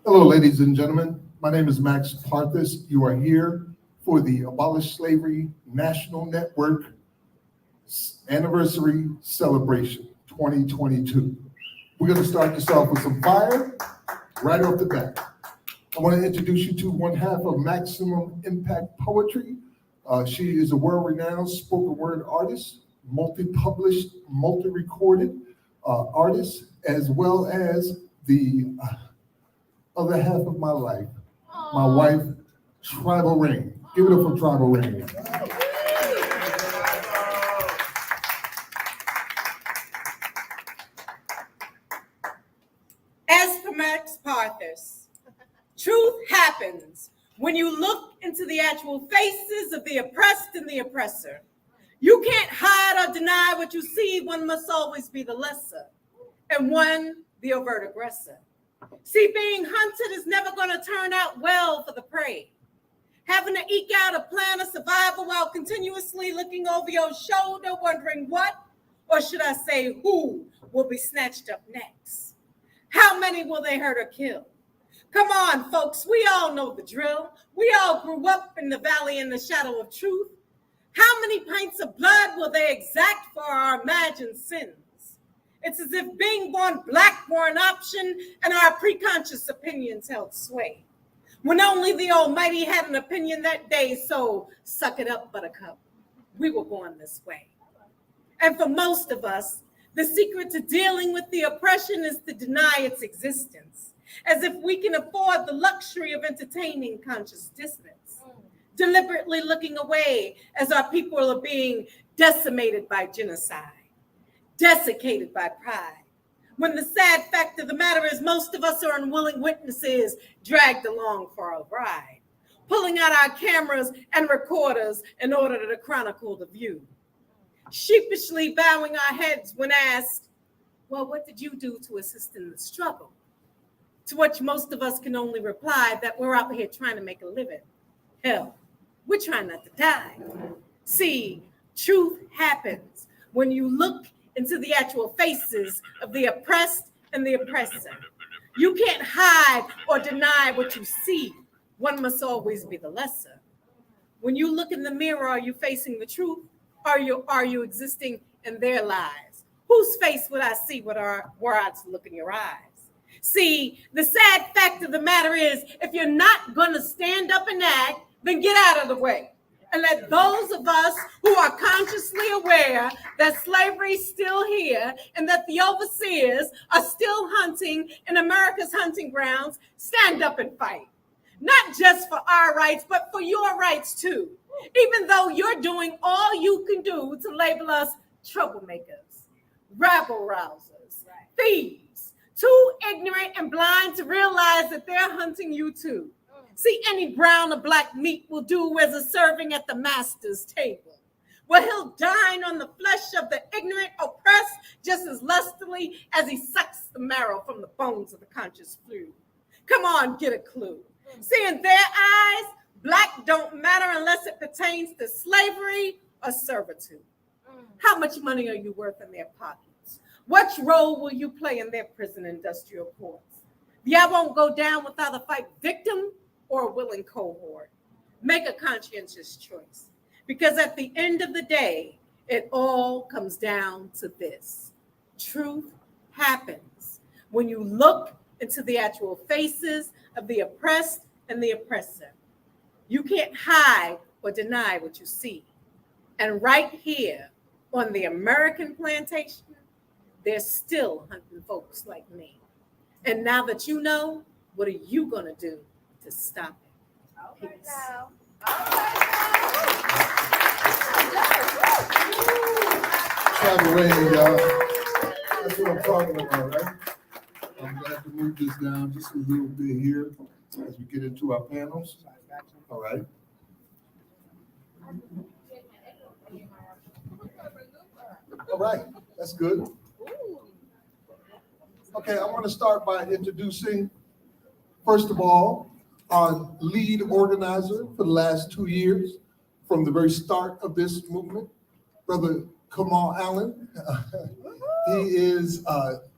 Hello, ladies and gentlemen. My name is Max Parthas. You are here for the Abolish Slavery National Network Anniversary Celebration 2022. We're going to start this off with some fire right off the bat. I want to introduce you to one half of Maximum Impact Poetry. She is a world-renowned spoken word artist, multi-published, multi-recorded artist, as well as the other half of my life, my wife, Tribal Rain. Give it up for Tribal Rain. As for Max Parthas, truth happens when you look into the actual faces of the oppressed and the oppressor. You can't hide or deny what you see. One must always be the lesser, and one the overt aggressor. See, being hunted is never going to turn out well for the prey. Having to eke out a plan of survival while continuously looking over your shoulder, wondering what, or should I say who, will be snatched up next. How many will they hurt or kill? Come on, folks, we all know the drill. We all grew up in the valley in the shadow of truth. How many pints of blood will they exact for our imagined sins? It's as if being born black were an option and our preconscious opinions held sway. When only the Almighty had an opinion that day, so suck it up, buttercup. We were born this way. And for most of us, the secret to dealing with the oppression is to deny its existence, as if we can afford the luxury of entertaining conscious dissonance, deliberately looking away as our people are being decimated by genocide, desiccated by pride, when the sad fact of the matter is most of us are unwilling witnesses dragged along for a ride, pulling out our cameras and recorders in order to chronicle the view, sheepishly bowing our heads when asked, well, what did you do to assist in the struggle? To which most of us can only reply that we're out here trying to make a living. Hell, we're trying not to die. See, truth happens when you look into the actual faces of the oppressed and the oppressor. You can't hide or deny what you see. One must always be the lesser. When you look in the mirror, are you facing the truth? Are you existing in their lives? Whose face would I see were I to look in your eyes? See, the sad fact of the matter is, if you're not going to stand up and act, then get out of the way. And let those of us who are consciously aware that slavery is still here and that the overseers are still hunting in America's hunting grounds, stand up and fight. Not just for our rights, but for your rights too. Even though you're doing all you can do to label us troublemakers, rabble rousers, thieves, too ignorant and blind to realize that they're hunting you too. See, any brown or black meat will do as a serving at the master's table, where he'll dine on the flesh of the ignorant oppressed just as lustily as he sucks the marrow from the bones of the conscious few. Come on, get a clue. See, in their eyes, black don't matter unless it pertains to slavery or servitude. How much money are you worth in their pockets? What role will you play in their prison industrial courts? I won't go down without a fight victim or a willing cohort. Make a conscientious choice. Because at the end of the day, it all comes down to this. Truth happens when you look into the actual faces of the oppressed and the oppressor. You can't hide or deny what you see. And right here on the American plantation, they're still hunting folks like me. And now that you know, what are you gonna do to stop it? Peace. Tribal Rain, y'all. That's what I'm talking about, right? I'm glad to move this down just a little bit here as we get into our panels. All right. All right, that's good. Okay, I want to start by introducing, first of all, our lead organizer for the last 2 years, from the very start of this movement, Brother Kamal Allen. He is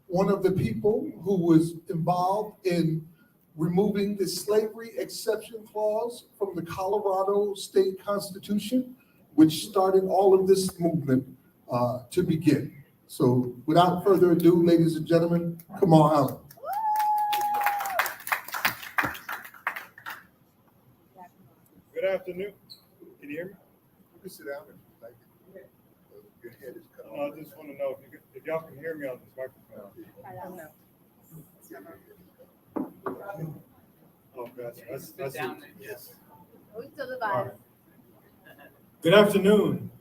one of the people who was involved in removing the slavery exception clause from the Colorado State Constitution, which started all of this movement to begin. So without further ado, ladies and gentlemen, come on out. Good afternoon. Can you hear me? You can sit down if you like. Your head is cut I just want to know if y'all can hear me on this microphone. Oh, gotcha. That's it. Yes. We still the All vibe. right. Good afternoon.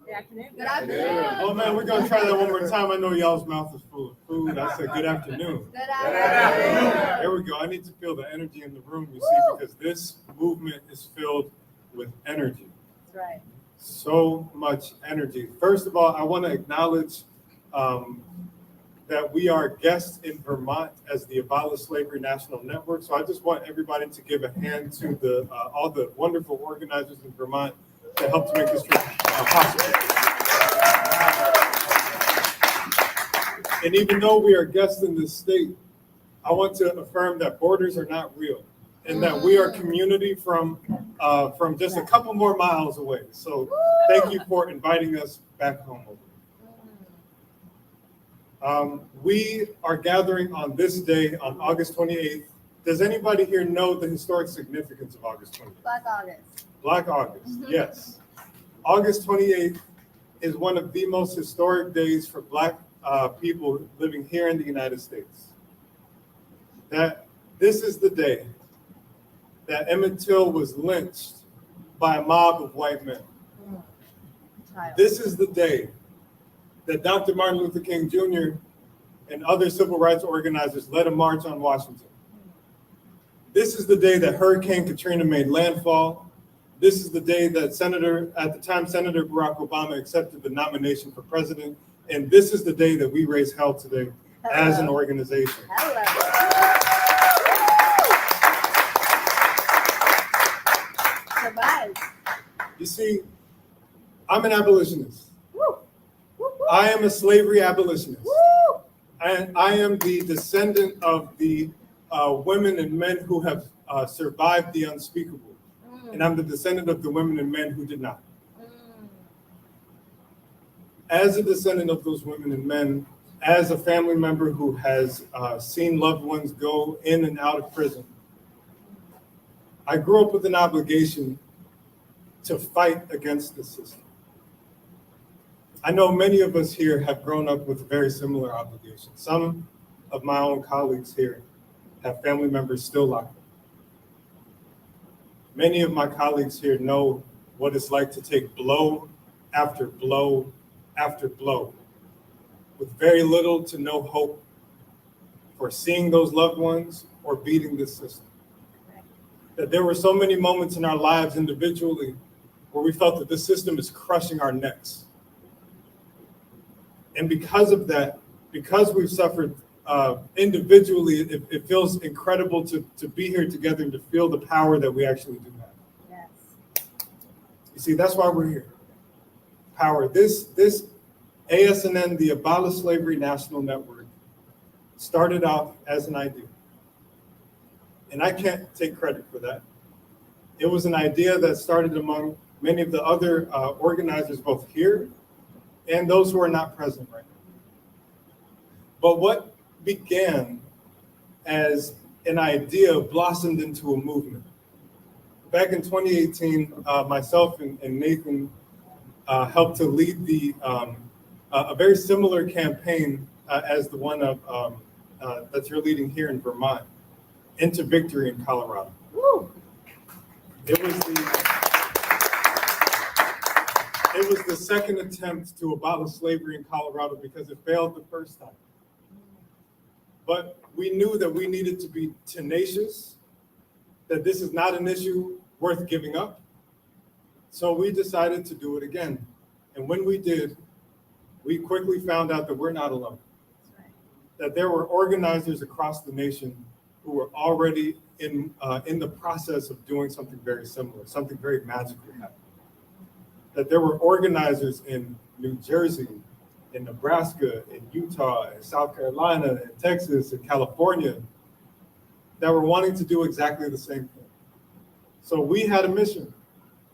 Good afternoon. Good afternoon. Oh man, we're gonna try that one more time. I know y'all's mouth is full of food. I said good afternoon. Good afternoon. There we go. I need to feel the energy in the room, you see, because this movement is filled with energy. That's right. So much energy. First of all, I want to acknowledge that we are guests in Vermont as the Abolish Slavery National Network. So I just want everybody to give a hand to the all the wonderful organizers in Vermont that helped to make this trip possible. And even though we are guests in this state, I want to affirm that borders are not real and that we are community from just a couple more miles away. So thank you for inviting us back home. We are gathering on this day on August 28th. Does anybody here know the historic significance of August 28th? Black August. Black August, yes. August 28th is one of the most historic days for Black people living here in the United States. That this is the day that Emmett Till was lynched by a mob of white men. Child. This is the day that Dr. Martin Luther King Jr. and other civil rights organizers led a march on Washington. This is the day that Hurricane Katrina made landfall. This is the day that at the time, Senator Barack Obama accepted the nomination for president. And this is the day that we raise hell today as an organization. Hello. Survive. You see, I'm an abolitionist. Woo. Woo, woo. I am a slavery abolitionist. Woo. And I am the descendant of the women and men who have survived the unspeakable. And I'm the descendant of the women and men who did not. As a descendant of those women and men, as a family member who has seen loved ones go in and out of prison, I grew up with an obligation to fight against the system. I know many of us here have grown up with very similar obligations. Some of my own colleagues here have family members still locked up. Many of my colleagues here know what it's like to take blow after blow after blow with very little to no hope for seeing those loved ones or beating this system. That there were so many moments in our lives individually where we felt that this system is crushing our necks. And because of that, because we've suffered individually, it feels incredible to be here together and to feel the power that we actually do have. Yes. You see, that's why we're here. Power. This ASNN, the Abolish Slavery National Network, started off as an idea. And I can't take credit for that. It was an idea that started among many of the other organizers, both here and those who are not present right now. But what began as an idea blossomed into a movement. Back in 2018, myself and Nathan helped to lead a very similar campaign as the one that you're leading here in Vermont, Into Victory in Colorado. Woo. It was the second attempt to abolish slavery in Colorado because it failed the first time. But we knew that we needed to be tenacious, that this is not an issue worth giving up. So we decided to do it again. And when we did, we quickly found out that we're not alone. That's right. That there were organizers across the nation who were already in the process of doing something very similar, something very magically happened. That there were organizers in New Jersey, in Nebraska, in Utah, in South Carolina, in Texas, in California, that were wanting to do exactly the same thing. So we had a mission.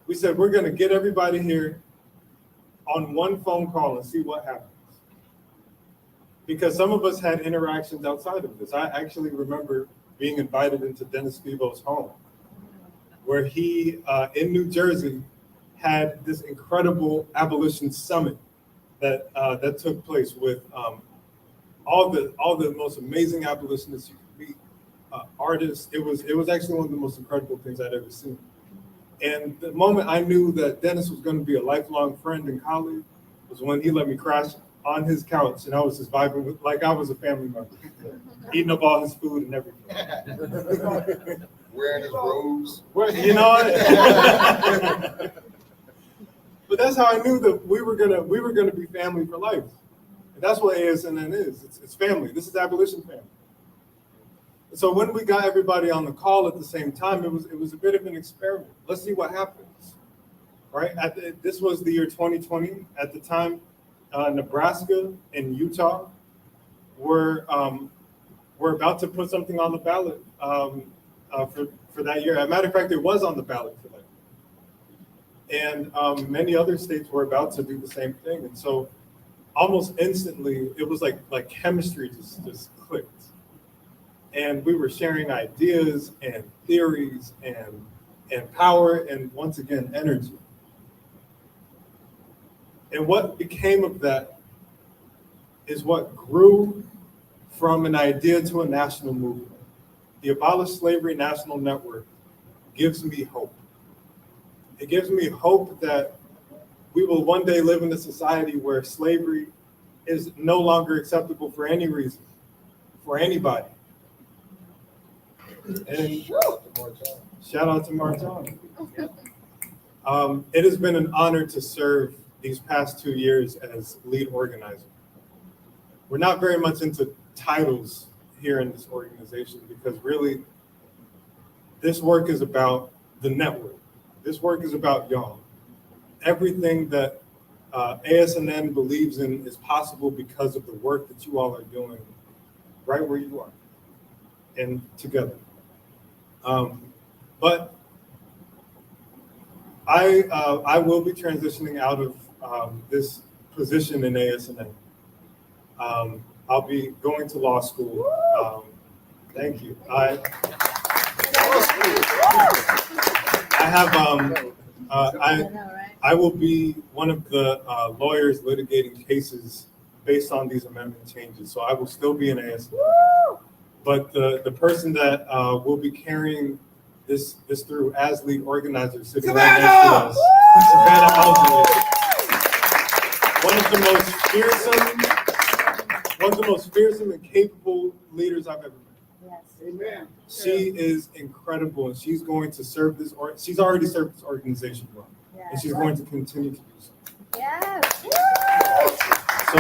We said, we're going to get everybody here on one phone call and see what happens. Because some of us had interactions outside of this. I actually remember being invited into Dennis Febo's home, where he, in New Jersey, had this incredible abolition summit that that took place with all the most amazing abolitionists you could meet, artists. It was actually one of the most incredible things I'd ever seen. And the moment I knew that Dennis was going to be a lifelong friend and colleague was when he let me crash on his couch, and I was just vibing with, like I was a family member, eating up all his food and everything. Wearing his robes. Well, you know, but that's how I knew that we were gonna be family for life, and that's what ASNN is. It's family. This is abolition family. So when we got everybody on the call at the same time, it was a bit of an experiment. Let's see what happens, right? This was the year 2020. At the time, Nebraska and Utah were about to put something on the ballot for that year. As a matter of fact, it was on the ballot for that year. And many other states were about to do the same thing. And so almost instantly, it was like chemistry just clicked. And we were sharing ideas and theories and power and, once again, energy. And what became of that is what grew from an idea to a national movement. The Abolish Slavery National Network gives me hope. It gives me hope that we will one day live in a society where slavery is no longer acceptable for any reason, for anybody. And shout out to Martin. It has been an honor to serve these past 2 years as lead organizer. We're not very much into titles here in this organization because really this work is about the network. This work is about y'all. Everything that ASNN believes in is possible because of the work that you all are doing right where you are and together. But I will be transitioning out of this position in ASNN. I'll be going to law school. Thank you. I will be one of the lawyers litigating cases based on these amendment changes. So I will still be in ASNN. But the person that will be carrying this through as lead organizer sitting right next to us, Savannah Alger, one of the most fearsome and capable leaders I've ever met. Yes. Amen. She is incredible, and she's going to serve this, or she's already served this organization well, and she's going to continue to do so. Yes. So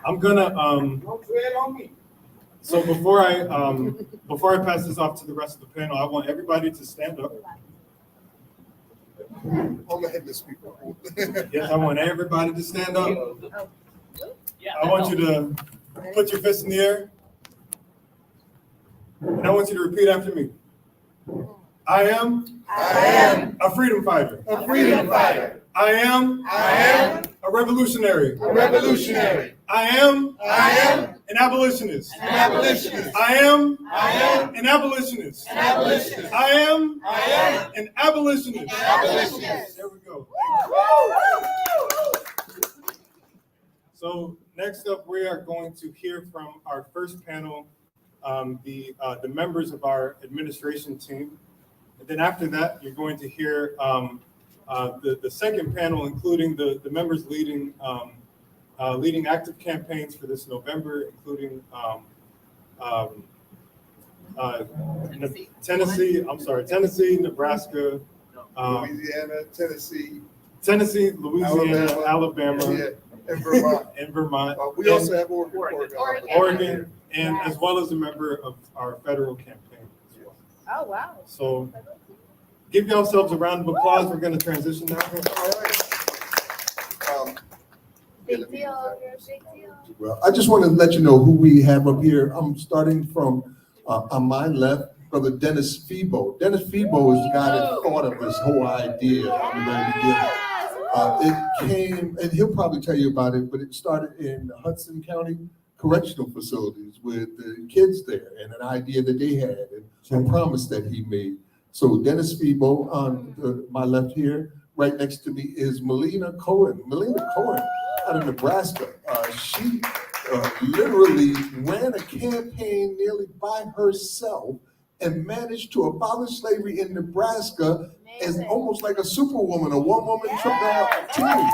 I'm gonna Don't tread on me. So before I pass this off to the rest of the panel, I want everybody to stand up. I'll let him speak. Yes, I want everybody to stand up. I want you to put your fist in the air. And I want you to repeat after me. I am a freedom fighter. A freedom fighter. I am a revolutionary. A revolutionary. I am an abolitionist. An abolitionist. I am an abolitionist. abolitionist. I am an abolitionist. abolitionist. There we go. So next up, we are going to hear from our first panel, the members of our administration team. And then after that, you're going to hear the second panel, including the members leading active campaigns for this November, including Tennessee, Nebraska, Tennessee, Louisiana, Alabama, and Vermont. and Vermont. We also have Oregon. And as well as a member of our federal campaign as well. Oh, wow. So give yourselves a round of applause. We're going to transition now. All right. Big deal. You're a big deal. Well, I just want to let you know who we have up here. I'm starting from On my left, Brother Dennis Febo. Dennis Febo is the guy that thought of this whole idea in the very beginning. It came, and he'll probably tell you about it, but it started in Hudson County Correctional Facilities with the kids there and an idea that they had and a promise that he made. So Dennis Febo on my left here, right next to me is Melina Cohen. Melina Cohen out of Nebraska. She literally ran a campaign nearly by herself and managed to abolish slavery in Nebraska as almost like a superwoman, a one-woman team.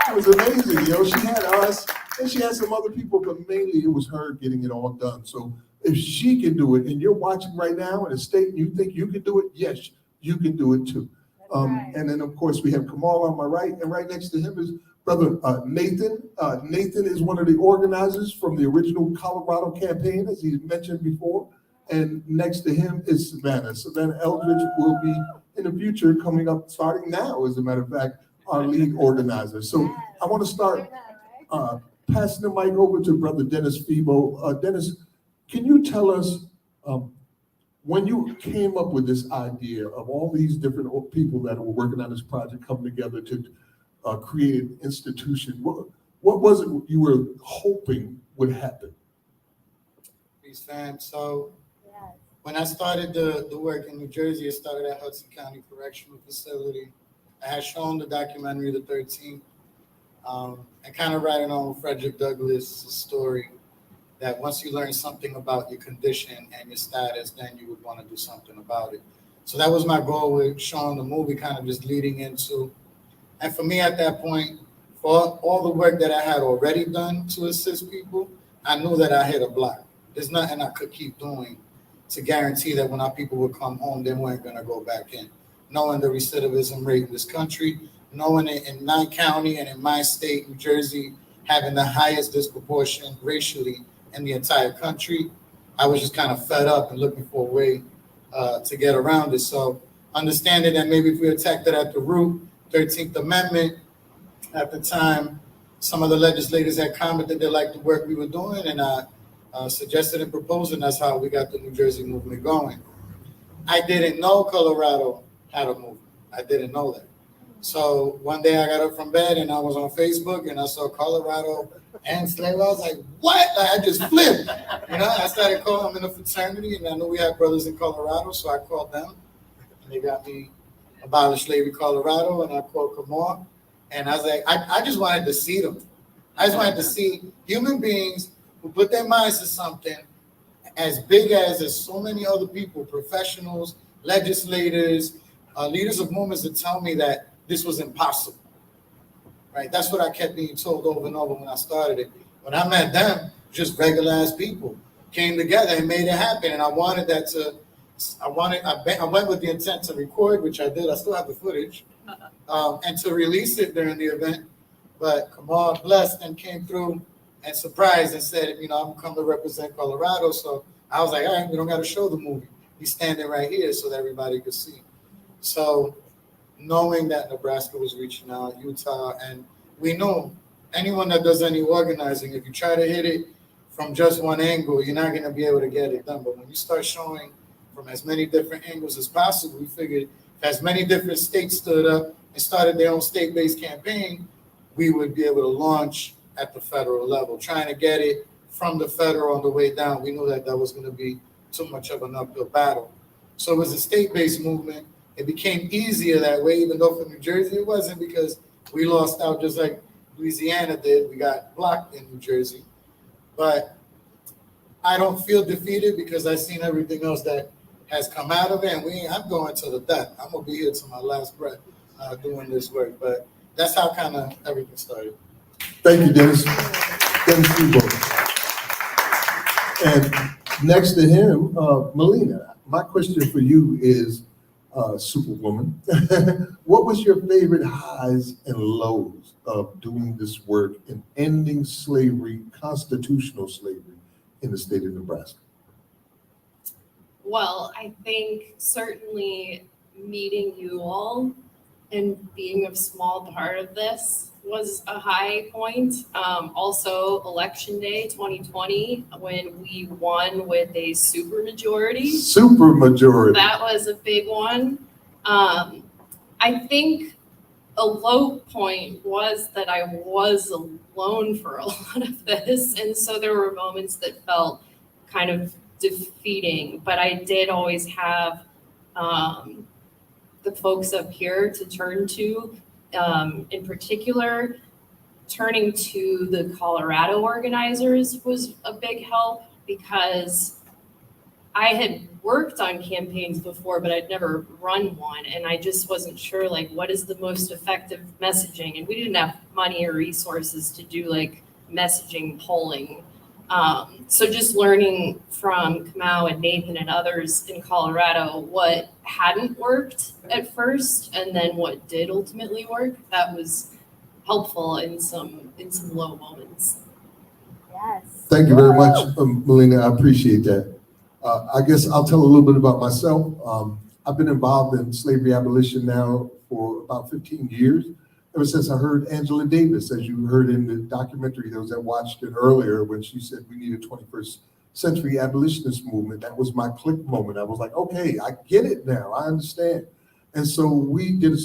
It was amazing, She had us, and she had some other people, but mainly it was her getting it all done. So if she can do it, and you're watching right now in a state and you think you can do it, yes, you can do it too. And then, of course, we have Kamal on my right, and right next to him is Brother Nathan. Nathan is one of the organizers from the original Colorado campaign, as he mentioned before. And next to him is Savannah. Savannah Eldridge will be in the future coming up, starting now, as a matter of fact, our lead organizer. So I want to start passing the mic over to Brother Dennis Febo. Dennis, can you tell us when you came up with this idea of all these different people that were working on this project coming together to create an institution, what was it you were hoping would happen? Peace, fam. So when I started the work in New Jersey, it started at Hudson County Correctional Facility. I had shown the documentary, The 13th, and kind of writing on Frederick Douglass' story that once you learn something about your condition and your status, then you would want to do something about it. So that was my goal with showing the movie, kind of just leading into. And for me at that point, for all the work that I had already done to assist people, I knew that I hit a block. There's nothing I could keep doing to guarantee that when our people would come home, they weren't going to go back in. Knowing the recidivism rate in this country, knowing it in my county and in my state, New Jersey, having the highest disproportion racially in the entire country, I was just kind of fed up and looking for a way to get around it. So understanding that maybe if we attacked it at the root, 13th Amendment, at the time, some of the legislators had commented they liked the work we were doing, and I suggested and proposed, and that's how we got the New Jersey movement going. I didn't know Colorado had a movement. I didn't know that. So one day I got up from bed and I was on Facebook and I saw Colorado and slavery. I was like, what? I just flipped. I started calling them in a fraternity, and I knew we had brothers in Colorado, so I called them and they got me Abolish Slavery Colorado, and I called Kamal. And I was like, I just wanted to see them. I just wanted to see human beings who put their minds to something as big as so many other people, professionals, legislators, leaders of movements, that tell me that this was impossible, right? That's what I kept being told over and over when I started it. When I met them, just regular ass people came together and made it happen. And I wanted that to, I went with the intent to record, which I did. I still have the footage, and to release it during the event. But Kamal blessed and came through and surprised and said, I'm come to represent Colorado. So I was like, all right, we don't got to show the movie. He's standing right here so that everybody could see. So knowing that Nebraska was reaching out, Utah, and we know anyone that does any organizing, if you try to hit it from just one angle, you're not going to be able to get it done. But when you start showing from as many different angles as possible, we figured if as many different states stood up and started their own state-based campaign, we would be able to launch at the federal level. Trying to get it from the federal on the way down, we knew that was going to be too much of an uphill battle. So it was a state-based movement. It became easier that way, even though for New Jersey it wasn't, because we lost out just like Louisiana did. We got blocked in New Jersey. But I don't feel defeated because I've seen everything else that has come out of it. And I'm going to the death. I'm going to be here to my last breath doing this work. But that's how kind of everything started. Thank you, Dennis. Dennis Febo. And next to him, Melina. My question for you is, Superwoman, what was your favorite highs and lows of doing this work in ending slavery, constitutional slavery in the state of Nebraska? Well, I think certainly meeting you all and being a small part of this was a high point. Also, Election Day 2020, when we won with a supermajority. Super majority. That was a big one. I think a low point was that I was alone for a lot of this. And so there were moments that felt kind of defeating, but I did always have the folks up here to turn to. In particular, turning to the Colorado organizers was a big help because I had worked on campaigns before, but I'd never run one. And I just wasn't sure, like, what is the most effective messaging? And we didn't have money or resources to do like messaging polling. So just learning from Kamau and Nathan and others in Colorado what hadn't worked at first and then what did ultimately work, that was helpful in some low moments. Yes. Thank you very much, Melina. I appreciate that. I guess I'll tell a little bit about myself. I've been involved in slavery abolition now for about 15 years, ever since I heard Angela Davis, as you heard in the documentary that watched it earlier, when she said we need a 21st century abolitionist movement. That was my click moment. I was like, okay, I get it now. I understand. And so we did,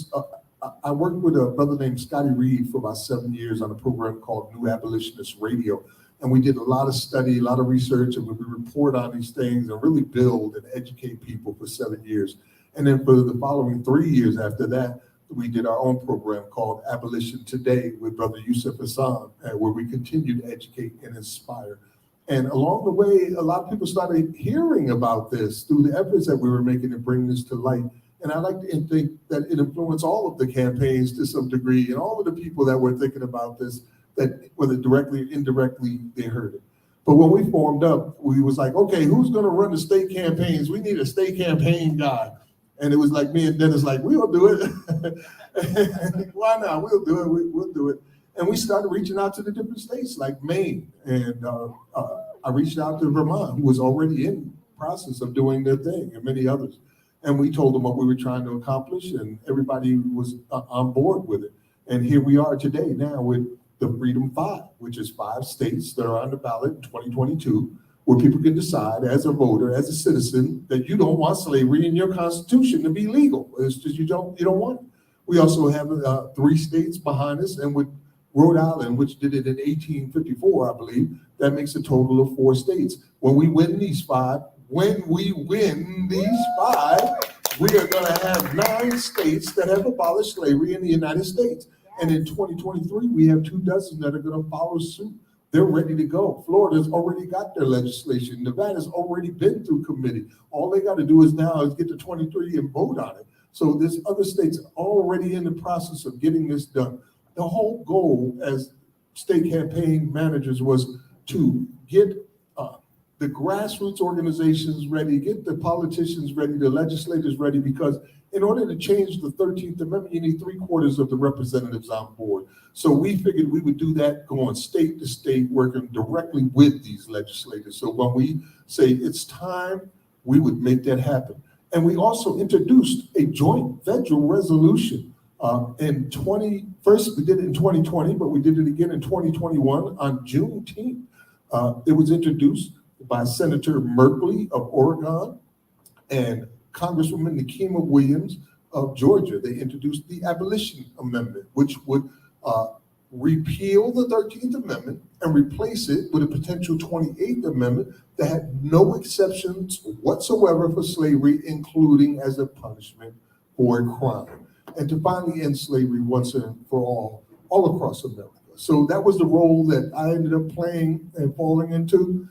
I worked with a brother named Scotty Reed for about 7 years on a program called New Abolitionist Radio. And we did a lot of study, a lot of research, and we would report on these things and really build and educate people for 7 years. And then for the following 3 years after that, we did our own program called Abolition Today with Brother Yusuf Hassan, where we continue to educate and inspire. And along the way, a lot of people started hearing about this through the efforts that we were making to bring this to light. And I like to think that it influenced all of the campaigns to some degree, and all of the people that were thinking about this, that whether directly or indirectly, they heard it. But when we formed up, we was like, okay, who's gonna run the state campaigns? We need a state campaign guy. And it was like me and Dennis, like, we'll do it. Why not? We'll do it. We'll do it. And we started reaching out to the different states like Maine. And I reached out to Vermont, who was already in process of doing their thing, and many others. And we told them what we were trying to accomplish, and everybody was on board with it. And here we are today now with the Freedom 5, which is 5 states that are on the ballot in 2022, where people can decide as a voter, as a citizen, that you don't want slavery in your constitution to be legal. It's just you don't want it. We also have 3 states behind us, and with Rhode Island, which did it in 1854, I believe, that makes a total of 4 states. When we win these 5, we are gonna have 9 states that have abolished slavery in the United States. And in 2023, we have 24 that are gonna follow suit. They're ready to go. Florida's already got their legislation. Nevada's already been through committee. All they got to do is get to 23 and vote on it. So there's other states already in the process of getting this done. The whole goal as state campaign managers was to get the grassroots organizations ready, get the politicians ready, the legislators ready, because in order to change the 13th Amendment, you need 3/4 of the representatives on board. So we figured we would do that going state to state, working directly with these legislators. So when we say it's time, we would make that happen. And we also introduced a joint federal resolution. First we did it in 2020, but we did it again in 2021 on Juneteenth. It was introduced by Senator Merkley of Oregon and Congresswoman Nikema Williams of Georgia. They introduced the Abolition Amendment, which would repeal the 13th Amendment and replace it with a potential 28th Amendment that had no exceptions whatsoever for slavery, including as a punishment for a crime, and to finally end slavery once and for all across America. So that was the role that I ended up playing and falling into.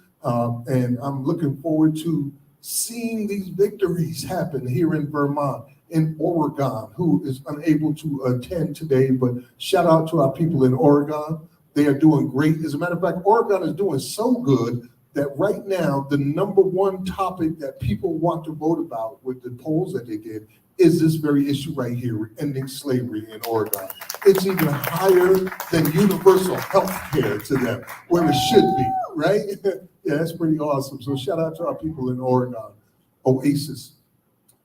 And I'm looking forward to seeing these victories happen here in Vermont, in Oregon, who is unable to attend today, but shout out to our people in Oregon. They are doing great. As a matter of fact, Oregon is doing so good that right now, the #1 topic that people want to vote about with the polls that they did is this very issue right here, ending slavery in Oregon. It's even higher than universal health care to them, where it should be, right? Yeah, that's pretty awesome. So shout out to our people in Oregon, Oasis.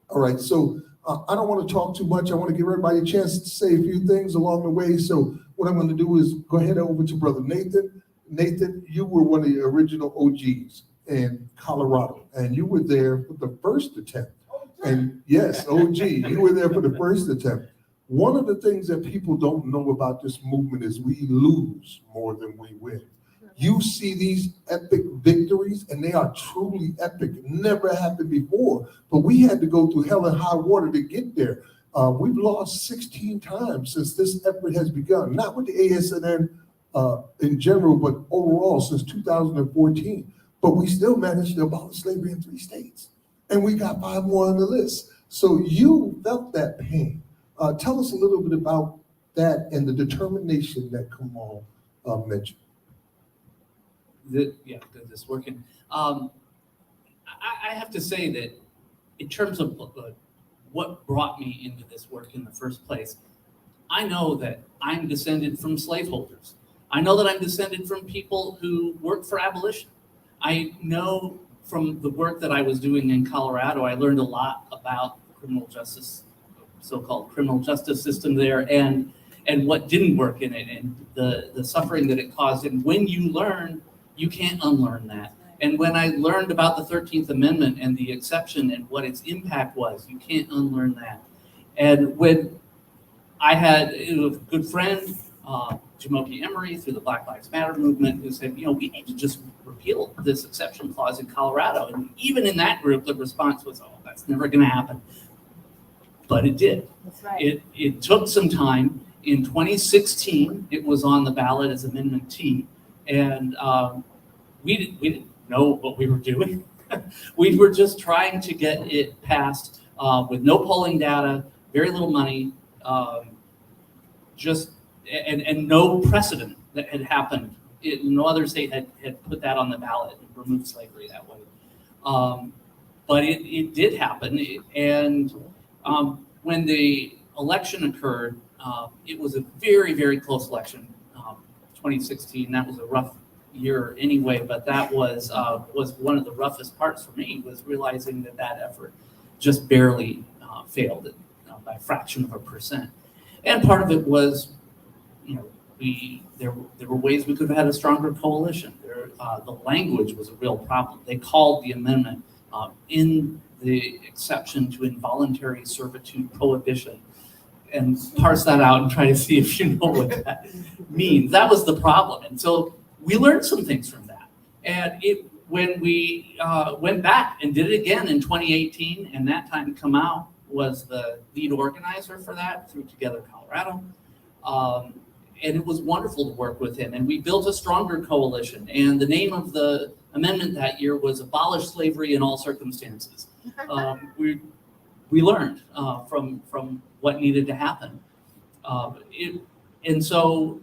All right, so I don't want to talk too much. I want to give everybody a chance to say a few things along the way. So what I'm gonna do is go ahead over to Brother Nathan. Nathan, you were one of the original OGs in Colorado, and you were there for the first attempt. And yes, OG, you were there for the first attempt. One of the things that people don't know about this movement is we lose more than we win. You see these epic victories, and they are truly epic. Never happened before, but we had to go through hell and high water to get there. We've lost 16 times since this effort has begun, not with the ASNN in general, but overall since 2014. But we still managed to abolish slavery in 3 states, and we got 5 more on the list. So you felt that pain. Tell us a little bit about that and the determination that Kamal mentioned. Yeah, this working. I have to say that in terms of what brought me into this work in the first place, I know that I'm descended from slaveholders. I know that I'm descended from people who worked for abolition. I know from the work that I was doing in Colorado, I learned a lot about criminal justice, so-called criminal justice system there, and what didn't work in it, and the suffering that it caused. And when you learn, you can't unlearn that. And when I learned about the 13th Amendment and the exception and what its impact was, you can't unlearn that. And when I had a good friend, Jamoki Emery, through the Black Lives Matter movement, who said, we need to just repeal this exception clause in Colorado. And even in that group, the response was, oh, that's never going to happen. But it did. That's right. It took some time. In 2016, it was on the ballot as Amendment T. And we didn't know what we were doing. We were just trying to get it passed with no polling data, very little money, and no precedent that had happened. No other state had put that on the ballot and removed slavery that way. But it did happen. And when the election occurred, it was a very, very close election. 2016, that was a rough year anyway, but that was one of the roughest parts for me, was realizing that effort just barely failed by a fraction of a percent. And part of it was, there were ways we could have had a stronger coalition. The language was a real problem. They called the amendment in the exception to involuntary servitude prohibition, and parse that out and try to see if you know what that means. That was the problem. And so we learned some things from that. And when we went back and did it again in 2018, and that time Kamau was the lead organizer for that through Together Colorado. And it was wonderful to work with him. And we built a stronger coalition. And the name of the amendment that year was Abolish Slavery in All Circumstances. We learned from what needed to happen. And so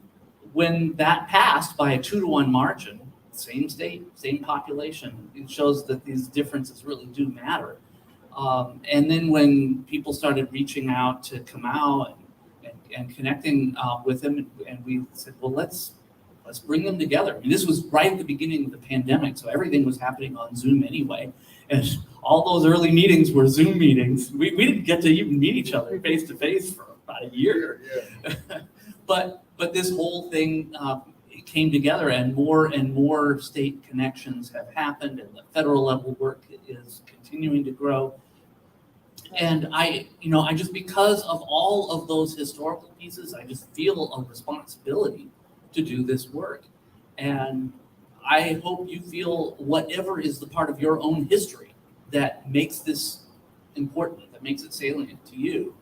when that passed by a 2-to-1 margin, same state, same population, it shows that these differences really do matter. And then when people started reaching out to Kamau and connecting with him, and we said, well, let's bring them together. I mean, this was right at the beginning of the pandemic, so everything was happening on Zoom anyway. And all those early meetings were Zoom meetings. We didn't get to even meet each other face to face for about a year. Yeah. But this whole thing came together, and more state connections have happened, and the federal level work is continuing to grow. And I just, because of all of those historical pieces, I just feel a responsibility to do this work. And I hope you feel whatever is the part of your own history that makes this important, that makes it salient to you,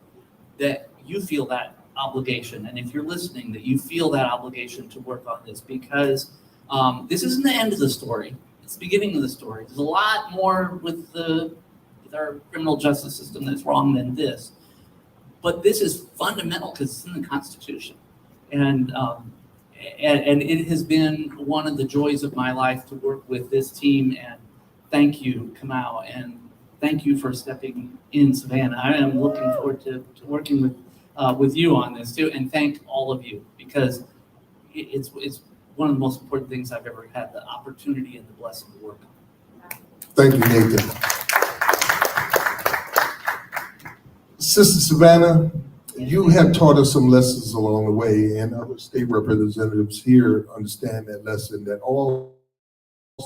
that you feel that obligation. And if you're listening, that you feel that obligation to work on this, because this isn't the end of the story. It's the beginning of the story. There's a lot more with our criminal justice system that's wrong than this. But this is fundamental because it's in the Constitution. And it has been one of the joys of my life to work with this team. And thank you, Kamau, and thank you for stepping in, Savannah. I am looking forward to working with you on this too. And thank all of you, because it's one of the most important things I've ever had the opportunity and the blessing to work on. Thank you, Nathan. Sister Savannah, You have taught us some lessons along the way, and other state representatives here understand that lesson, that all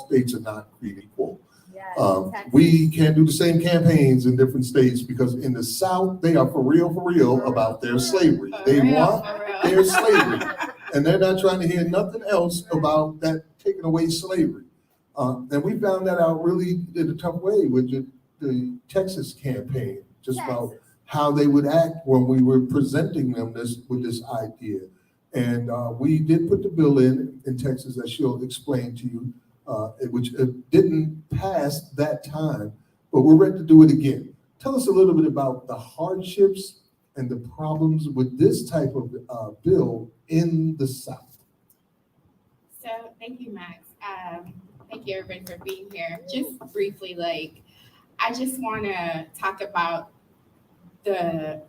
states are not created equal. Yes, Texas. We can't do the same campaigns in different states, because in the South, they are for real about their slavery. They want their slavery, and they're not trying to hear nothing else about that taking away slavery. And we found that out really in a tough way with the Texas campaign, just about how they would act when we were presenting them with this idea. And we did put the bill in Texas, as she'll explain to you, which didn't pass that time, but we're ready to do it again. Tell us a little bit about the hardships and the problems with this type of bill in the South. So thank you, Max. Thank you everybody for being here. Just briefly, I just want to talk about the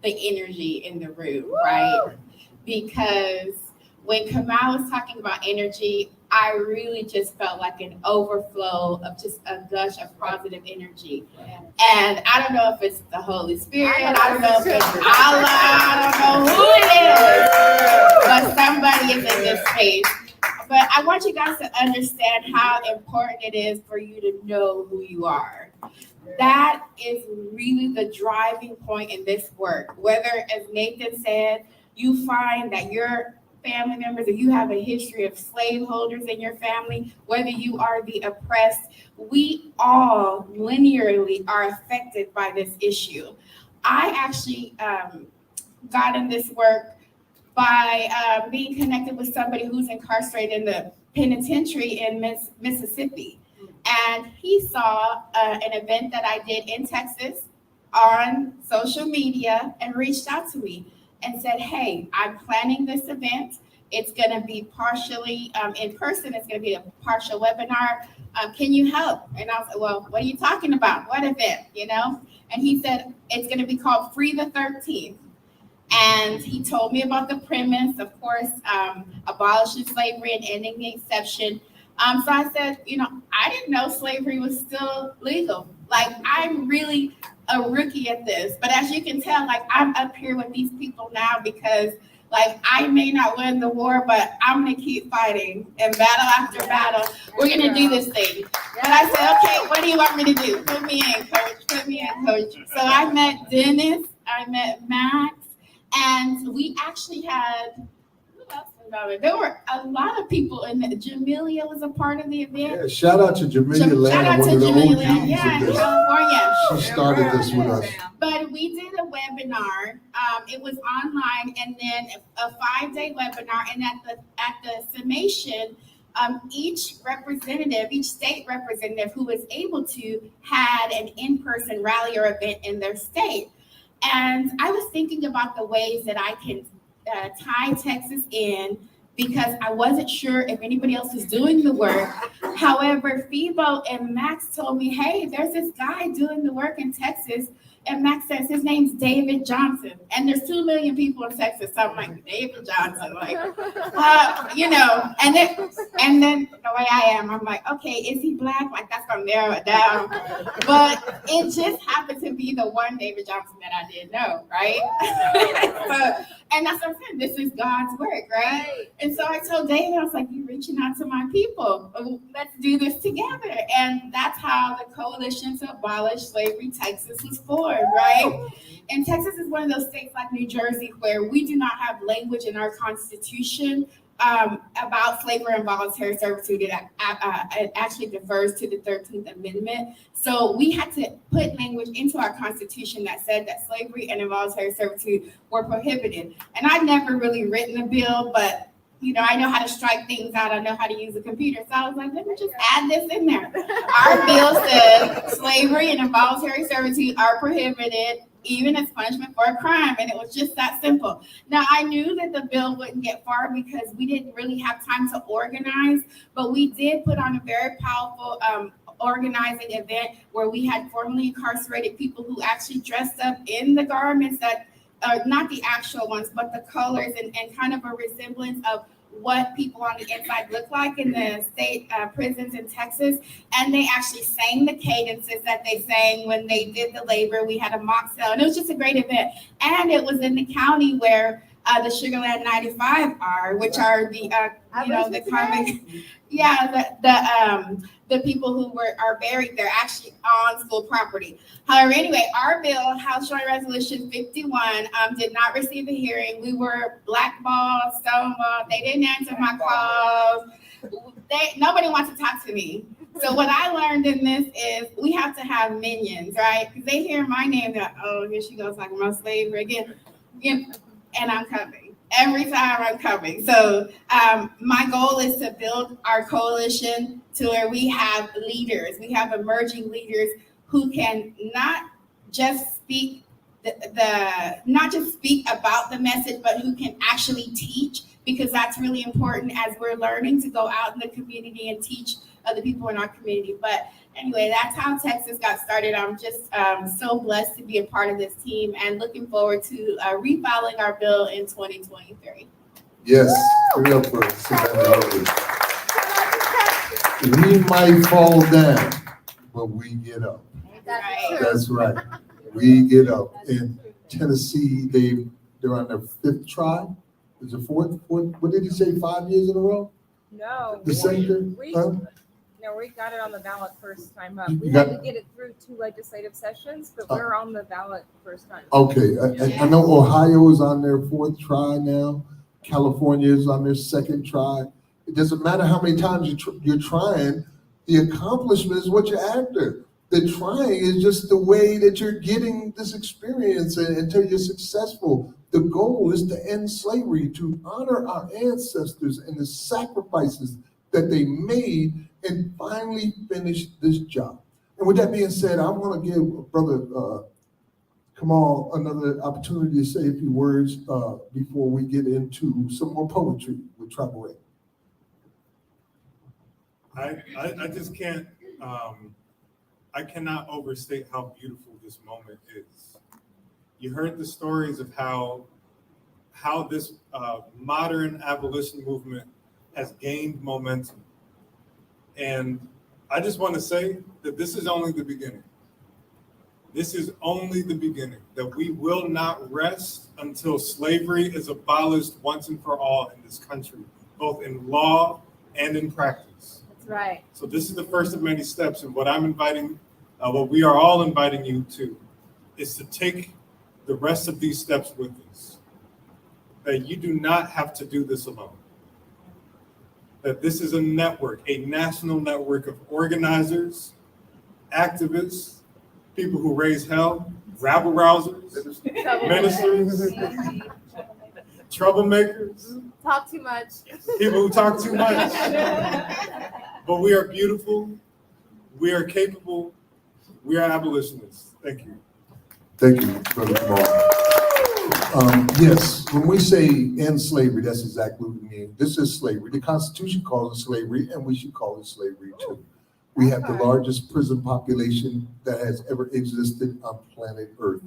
energy in the room, right? Because when Kamal was talking about energy, I really just felt like an overflow of just a gush of positive energy. And I don't know if it's the Holy Spirit, I don't know if it's Allah, I don't know who it is, but somebody is in this space. But I want you guys to understand how important it is for you to know who you are. That is really the driving point in this work. Whether, as Nathan said, you find that your family members, if you have a history of slaveholders in your family, whether you are the oppressed, we all linearly are affected by this issue. I actually got in this work by being connected with somebody who's incarcerated in the penitentiary in Mississippi. And he saw an event that I did in Texas on social media and reached out to me and said, hey, I'm planning this event. It's going to be partially in person. It's going to be a partial webinar. Can you help? And I was like, well, what are you talking about? What event, And he said, it's going to be called Free the 13th. And he told me about the premise, of course, abolishing slavery and ending the exception. So I said, I didn't know slavery was still legal. I'm really a rookie at this. But as you can tell, I'm up here with these people now because, I may not win the war, but I'm going to keep fighting. And battle after battle, we're going to do this thing. And I said, okay, what do you want me to do? Put me in, coach. Put me in, coach. So I met Dennis. I met Max. And we actually had, who else was about it? There were a lot of people in it. Jamelia was a part of the event. Yeah, shout out to Jamelia Lamb, Shout out one to of the Jamelia OGs Lamb. Yeah, of in this. California. She started this with us. But we did a webinar. It was online, and then a 5-day webinar. And at the summation, each state representative who was able to had an in-person rally or event in their state. And I was thinking about the ways that I can tie Texas in, because I wasn't sure if anybody else was doing the work. However, Phoebo and Max told me, hey, there's this guy doing the work in Texas. And Max says his name's David Johnson. And there's 2 million people in Texas. So I'm like, David Johnson, and then the way I am, I'm like, okay, is he black? That's gonna narrow it down. But it just happened to be the one David Johnson that I didn't know, right? And that's what I'm saying. This is God's work, right? And so I told David, I was like, you're reaching out to my people. Let's do this together. And that's how the Coalition to Abolish Slavery Texas was formed, right? And Texas is one of those states like New Jersey where we do not have language in our Constitution about slavery and voluntary servitude. It actually defers to the 13th Amendment. So we had to put language into our Constitution that said that slavery and involuntary servitude were prohibited. And I'd never really written a bill, but I know how to strike things out. I know how to use a computer. So I was like, let me just add this in there. Our bill says slavery and involuntary servitude are prohibited, even as punishment for a crime. And it was just that simple. Now, I knew that the bill wouldn't get far because we didn't really have time to organize, but we did put on a very powerful organizing event where we had formerly incarcerated people who actually dressed up in the garments that not the actual ones, but the colors and kind of a resemblance of what people on the inside look like in the state prisons in Texas. And they actually sang the cadences that they sang when they did the labor. We had a mock sale, and it was just a great event. And it was in the county where the Sugarland 95 are, which are the, the convict, the people who are buried there actually on school property. However, anyway, our bill, House Joint Resolution 51, did not receive a hearing. We were blackballed, stonewalled. They didn't answer my calls. Nobody wants to talk to me. So what I learned in this is we have to have minions, right? Because they hear my name, they're like, oh, here she goes talking about slavery again. And I'm coming. Every time I'm coming. So my goal is to build our coalition to where we have leaders. We have emerging leaders who can not just speak not just speak about the message, but who can actually teach, because that's really important as we're learning to go out in the community and teach other people in our community. But anyway, that's how Texas got started. I'm just so blessed to be a part of this team and looking forward to refiling our bill in 2023. Yes, give it up for Savannah. We might fall down, but we get up. Right. That's right. We get up. In Tennessee, they're on their 5th try. Is it fourth? What did you say? 5 years in a row? No. The senator? Huh? No, we got it on the ballot first time up. You We got- had to get it through 2 legislative sessions, but we're on the ballot first time. Okay, I know Ohio is on their 4th try now. California is on their 2nd try. It doesn't matter how many times you're trying. The accomplishment is what you're after. The trying is just the way that you're getting this experience until you're successful. The goal is to end slavery, to honor our ancestors and the sacrifices that they made and finally finish this job. And with that being said, I want to give Brother Kamal another opportunity to say a few words before we get into some more poetry with Tribal Ray. I just can't, I cannot overstate how beautiful this moment is. You heard the stories of how this modern abolition movement has gained momentum. And I just want to say that this is only the beginning. This is only the beginning, that we will not rest until slavery is abolished once and for all in this country, both in law and in practice. That's right. So this is the first of many steps, and what I'm inviting, what we are all inviting you to, is to take the rest of these steps with us. That you do not have to do this alone. That this is a network, a national network of organizers, activists, people who raise hell, rabble rousers, ministers, troublemakers, Talk too much. people who talk too much. But we are beautiful, we are capable, we are abolitionists. Thank you. Thank you, Brother Kamal. Yes, when we say end slavery, that's exactly what we mean. This is slavery. The Constitution calls it slavery, and we should call it slavery too. We have the largest prison population that has ever existed on planet Earth.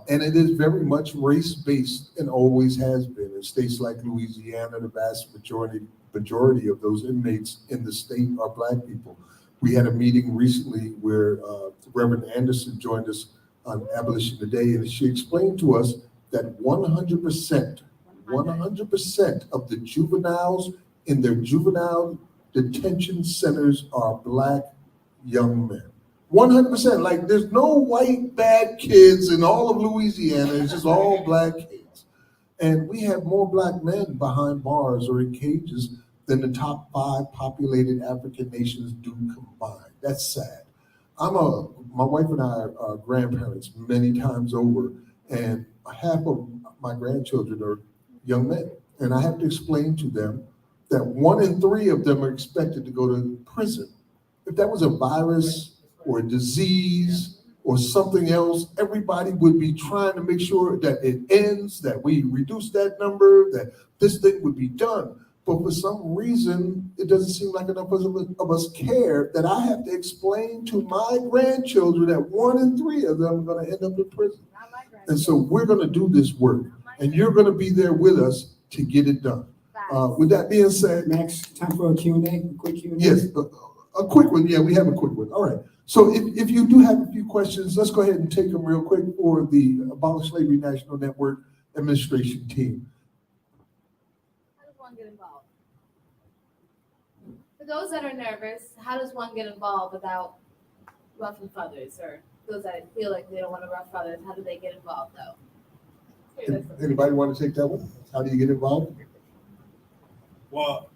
And it is very much race-based and always has been. In states like Louisiana, the vast majority of those inmates in the state are Black people. We had a meeting recently where Reverend Anderson joined us on Abolition Today, and she explained to us that 100% of the juveniles in their juvenile detention centers are Black young men. 100%. Like, there's no white bad kids in all of Louisiana. It's just all Black kids. And we have more Black men behind bars or in cages than the top 5 populated African nations do combined. That's sad. My wife and I are grandparents many times over, and half of my grandchildren are young men. And I have to explain to them that 1 in 3 of them are expected to go to prison. If that was a virus or a disease or something else, everybody would be trying to make sure that it ends, that we reduce that number, that this thing would be done. But for some reason, it doesn't seem like enough of us care that I have to explain to my grandchildren that 1 in 3 of them are going to end up in prison. And so we're going to do this work, and you're going to be there with us to get it done. With that being said, Max, time for a Q&A, a quick Q&A? yes, a quick one. Yeah, we have a quick one. All right. So if you do have a few questions, let's go ahead and take them real quick for the Abolish Slavery National Network administration team. How does one get involved? For those that are nervous, how does one get involved without ruffling feathers? Or those that feel like they don't want to ruffle feathers, how do they get involved though? Anybody want to take that one? How do you get involved? Well,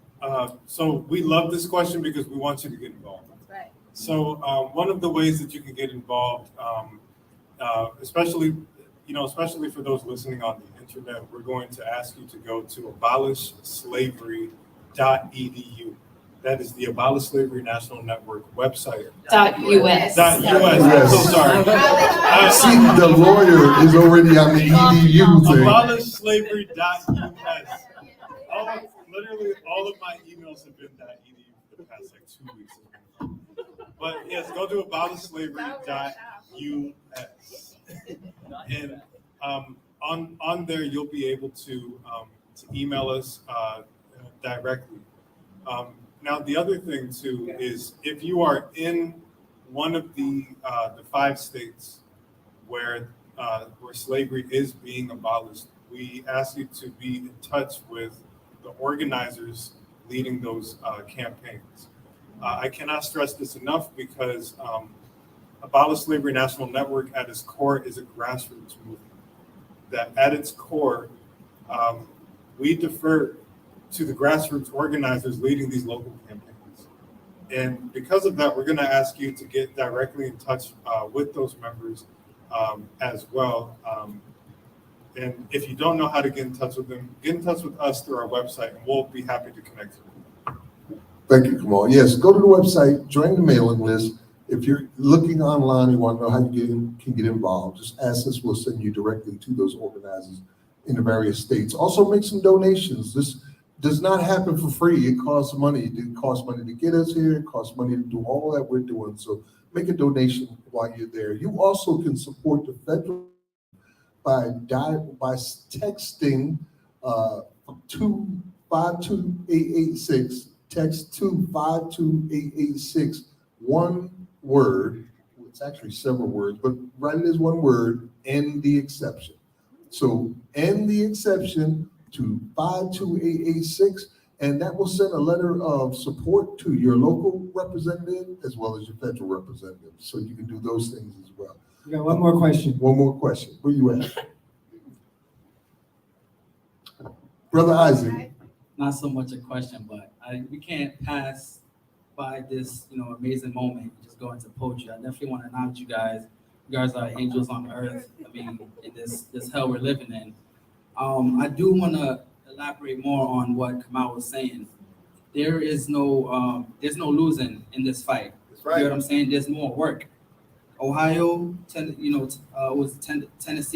so we love this question because we want you to get involved. That's right. So one of the ways that you can get involved, especially for those listening on the internet, we're going to ask you to go to abolishslavery.edu. That is the Abolish Slavery National Network website. .us. .us. I'm so sorry. See, the lawyer is already on the EDU thing. Abolishslavery.us. Literally all of my emails have been .edu for the past like 2 weeks. But yes, go to abolishslavery.us. And on there, you'll be able to email us directly. Now, the other thing too is if you are in one of the 5 states where slavery is being abolished, we ask you to be in touch with the organizers leading those campaigns. I cannot stress this enough because Abolish Slavery National Network at its core is a grassroots movement. That at its core, we defer to the grassroots organizers leading these local campaigns. And because of that, we're going to ask you to get directly in touch with those members as well. And if you don't know how to get in touch with them, get in touch with us through our website, and we'll be happy to connect you. Thank you, Kamal. Yes, go to the website, join the mailing list. If you're looking online and want to know how you can get involved, just ask us. We'll send you directly to those organizers in the various states. Also, make some donations. This does not happen for free. It costs money. It costs money to get us here. It costs money to do all that we're doing. So make a donation while you're there. You also can support the federal by texting 252886. Text 252886. One word. It's actually several words, but write it as one word. End the exception. So end the exception to 52886, and that will send a letter of support to your local representative as well as your federal representative. So you can do those things as well. We got one more question. One more question. Where you at? Brother Isaac. Not so much a question, but we can't pass by this, amazing moment, just go into poetry. I definitely want to acknowledge you guys. You guys are angels on earth. I mean, in this hell we're living in. I do want to elaborate more on what Kamal was saying. There's no losing in this fight. That's right. You know what I'm saying? There's more work. Ohio, Tennessee,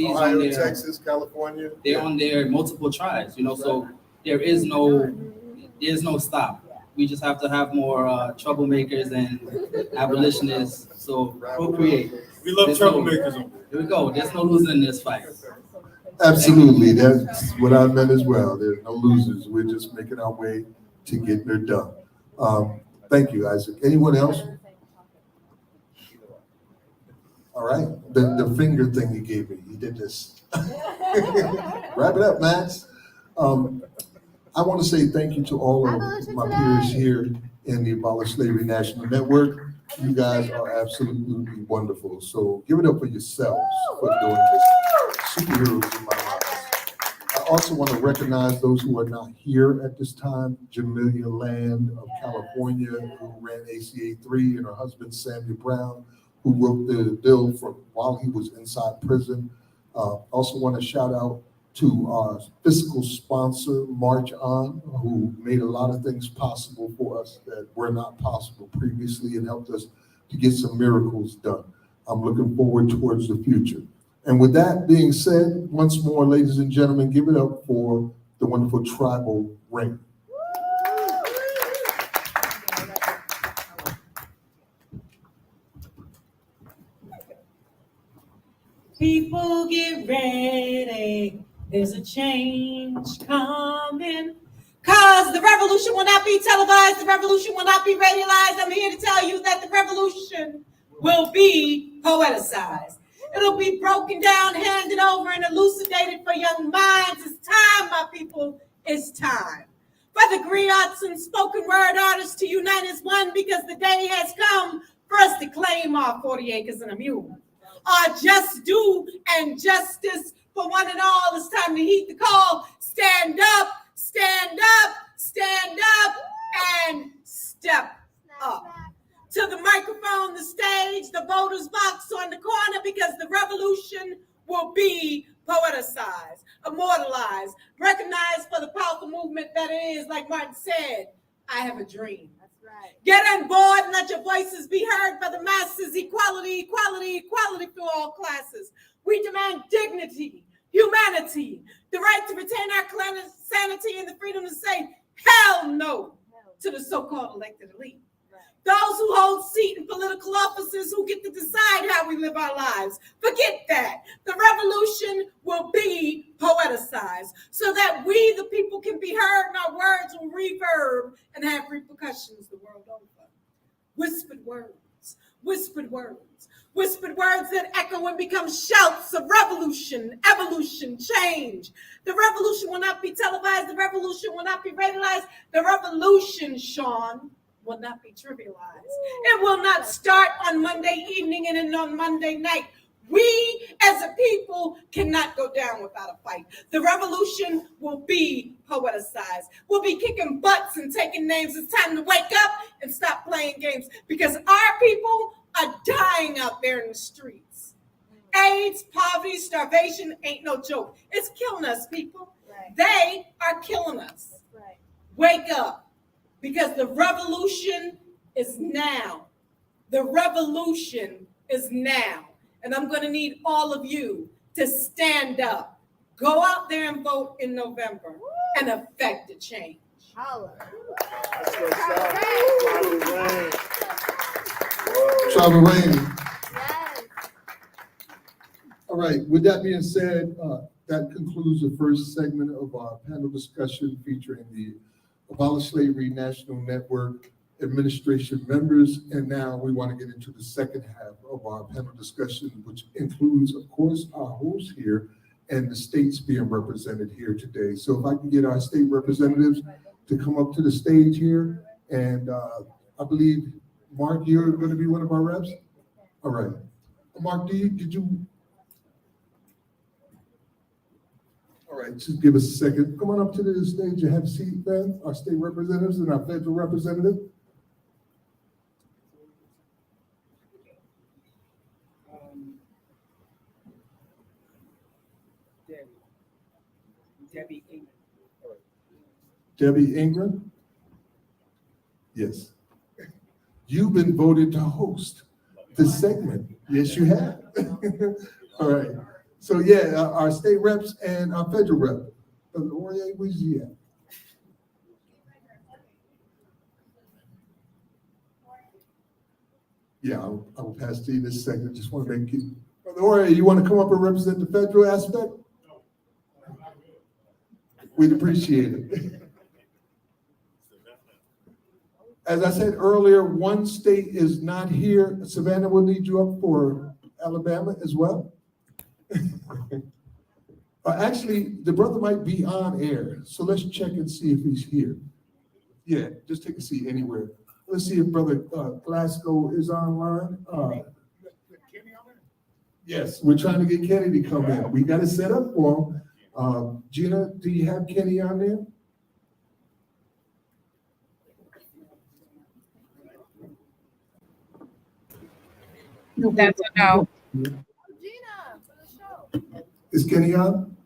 Ohio, on there. Texas, California. They're on there, multiple tribes, so there's no stop. We just have to have more troublemakers and abolitionists. So procreate. We love troublemakers. Here we go. There's no losing in this fight. Absolutely. That's what I meant as well. There's no losers. We're just making our way to getting it done. Thank you, Isaac. Anyone else? All right. The finger thing you gave me, you did this. Wrap it up, Max. I want to say thank you to all of my peers here in the Abolish Slavery National Network. You guys are absolutely wonderful. So give it up for yourselves for doing this. Superheroes in my life. I also want to recognize those who are not here at this time. Jamelia Land of California, who ran ACA 3, and her husband Samuel Brown, who wrote the bill while he was inside prison. Also want to shout out to our fiscal sponsor, March On, who made a lot of things possible for us that were not possible previously and helped us to get some miracles done. I'm looking forward towards the future. And with that being said, once more, ladies and gentlemen, give it up for the wonderful tribal ring. People get ready. There's a change coming. because the revolution will not be televised, the revolution will not be radialized. I'm here to tell you that the revolution will be poeticized. It'll be broken down, handed over, and elucidated for young minds. It's time, my people, it's time. For the griots and spoken word artists to unite as one, because the day has come for us to claim our 40 acres and a mule. Our just due and justice for one and all. It's time to heed the call. Stand up, stand up, stand up, and step up. To the microphone, the stage, the voters' box on the corner, because the revolution will be poeticized, immortalized, recognized for the powerful movement that it is. Like Martin said, I have a dream. That's right. Get on board and let your voices be heard by the masses. Equality, equality, equality for all classes. We demand dignity, humanity, the right to retain our sanity, and the freedom to say hell no to the so-called elected elite. Those who hold seat in political offices, who get to decide how we live our lives. Forget that. The revolution will be poeticized so that we, the people, can be heard and our words will reverb and have repercussions the world over. Whispered words, whispered words, whispered words that echo and become shouts of revolution, evolution, change. The revolution will not be televised. The revolution will not be radialized. The revolution, Sean, will not be trivialized. It will not start on Monday evening and end on Monday night. We as a people cannot go down without a fight. The revolution will be poeticized. We'll be kicking butts and taking names. It's time to wake up and stop playing games, because our people are dying out there in the streets. AIDS, poverty, starvation ain't no joke. It's killing us, people. Right. They are killing us. Right. Wake up. Because the revolution is now. The revolution is now. And I'm going to need all of you to stand up. Go out there and vote in November and affect the change. Travel Rain. All right, with that being said, that concludes the first segment of our panel discussion featuring the Abolish Slavery National Network administration members. And now we want to get into the second half of our panel discussion, which includes, of course, our host here and the states being represented here today. So if I can get our state representatives to come up to the stage here. And I believe, Mark, you're going to be one of our reps? All right. Mark, did you? All right, just give us a second. Come on up to the stage and have a seat, Ben, our state representatives and our federal representative. Debbie Ingram. Debbie Ingram? Yes. You've been voted to host this segment. Yes, you have. All right. So yeah, our state reps and our federal rep. Where's he at? Yeah, I will pass to you in a second. Just want to make it. Brother, you want to come up and represent the federal aspect? We'd appreciate it. As I said earlier, one state is not here. Savannah will need you up for Alabama as well. Actually, the brother might be on air, so let's check and see if he's here. Yeah, just take a seat anywhere. Let's see if Brother Glasgow is online. Yes, we're trying to get Kenny to come in. We got it set up for him. Gina, do you have Kenny on there? That's a no. Is Kenny on?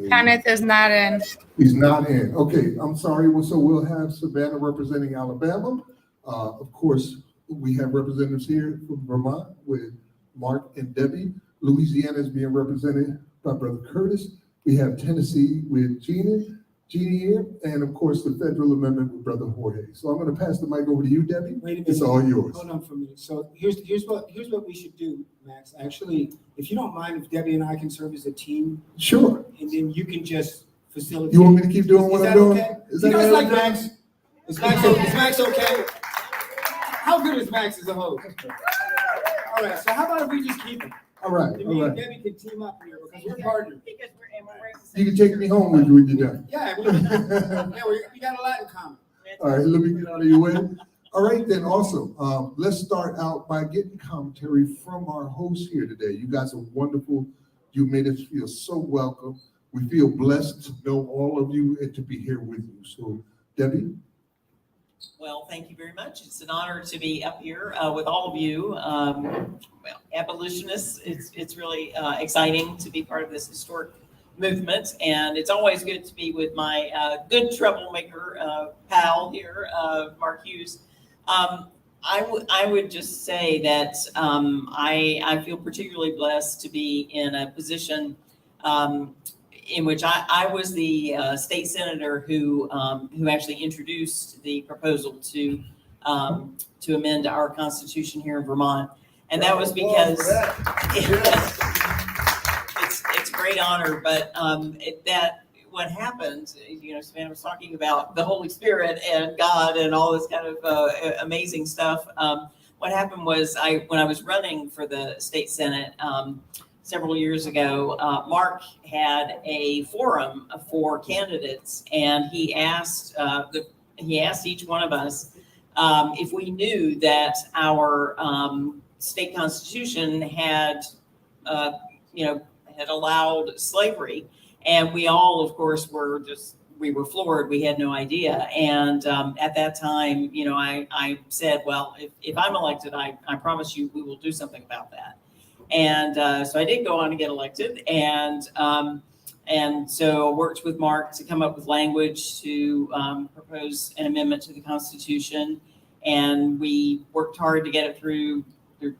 Kenneth is not in. He's not in. Okay, I'm sorry. So we'll have Savannah representing Alabama. Of course, we have representatives here from Vermont with Mark and Debbie. Louisiana is being represented by Brother Curtis. We have Tennessee with Gina. Jeannie here, and of course, the federal amendment with Brother Jorge. So I'm gonna pass the mic over to you, Debbie. Wait a minute. It's all yours. Hold on for a minute. So here's what we should do, Max. Actually, if you don't mind, if Debbie and I can serve as a team, Sure. and then you can just facilitate. You want me to keep doing what Is I'm that doing? okay? Is You that guys all like right? Max? Is Max okay? How good is Max as a host? All right, so how about if we just keep it? All right, And all me and right. Debbie can team up here because we're partners. Because we're in You can take me home with you when you're done. Yeah, we got a lot in common. All right, let me get out of your way. All right, then, awesome. Let's start out by getting commentary from our hosts here today. You guys are wonderful. You made us feel so welcome. We feel blessed to know all of you and to be here with you. So, Debbie? Well, thank you very much. It's an honor to be up here with all of you. Well, abolitionists, it's really exciting to be part of this historic movement, and it's always good to be with my good troublemaker pal here, Mark Hughes. I would just say that I feel particularly blessed to be in a position in which I was the state senator who actually introduced the proposal to amend our constitution here in Vermont, and that was because it's a great honor. But what happened, Savannah was talking about the Holy Spirit and God and all this kind of amazing stuff. What happened was when I was running for the state senate. Several years ago, Mark had a forum for candidates, and he asked each one of us if we knew that our state constitution had allowed slavery, and we all, of course, were floored. We had no idea, and at that time, I said, well, if I'm elected, I promise you we will do something about that. And so I did go on to get elected, and so I worked with Mark to come up with language to propose an amendment to the Constitution, and we worked hard to get it through the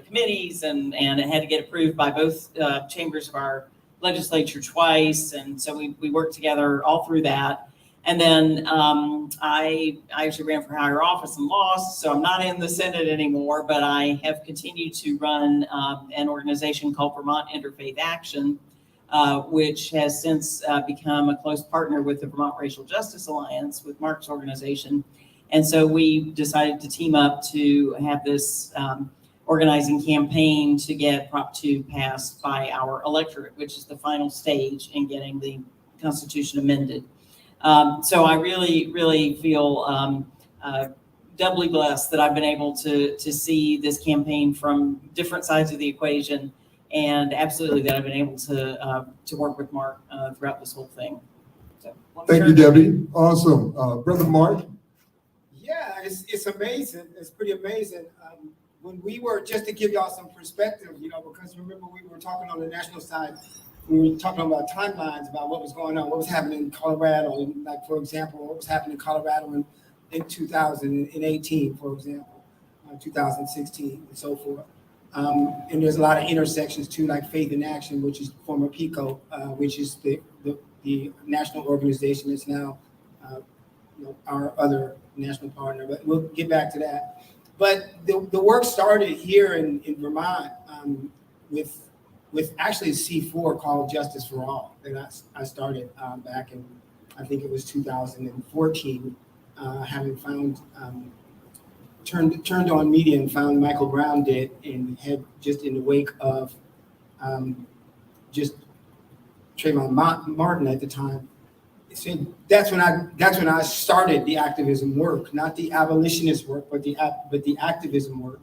committees, and it had to get approved by both chambers of our legislature twice, and so we worked together all through that. And then I actually ran for higher office and lost, so I'm not in the Senate anymore, but I have continued to run an organization called Vermont Interfaith Action, which has since become a close partner with the Vermont Racial Justice Alliance, with Mark's organization. And so we decided to team up to have this organizing campaign to get Prop 2 passed by our electorate, which is the final stage in getting the Constitution amended. So I really, really feel doubly blessed that I've been able to see this campaign from different sides of the equation, and absolutely that I've been able to work with Mark throughout this whole thing. So, Thank you, Debbie. Awesome. Brother Mark? Yeah, it's amazing. It's pretty amazing. When we were, just to give y'all some perspective, because remember we were talking on the national side, we were talking about timelines about what was going on, what was happening in Colorado, like, for example, what was happening in Colorado in 2018, for example, 2016, and so forth. And there's a lot of intersections too, like Faith in Action, which is former PICO, which is the national organization that's now our other national partner, but we'll get back to that. But the work started here in Vermont with actually a C4 called Justice for All that I started back in, I think it was 2014, having found, turned on media and found Michael Brown dead, and had just in the wake of just Trayvon Martin at the time. So that's when I started the activism work, not the abolitionist work, but the activism work,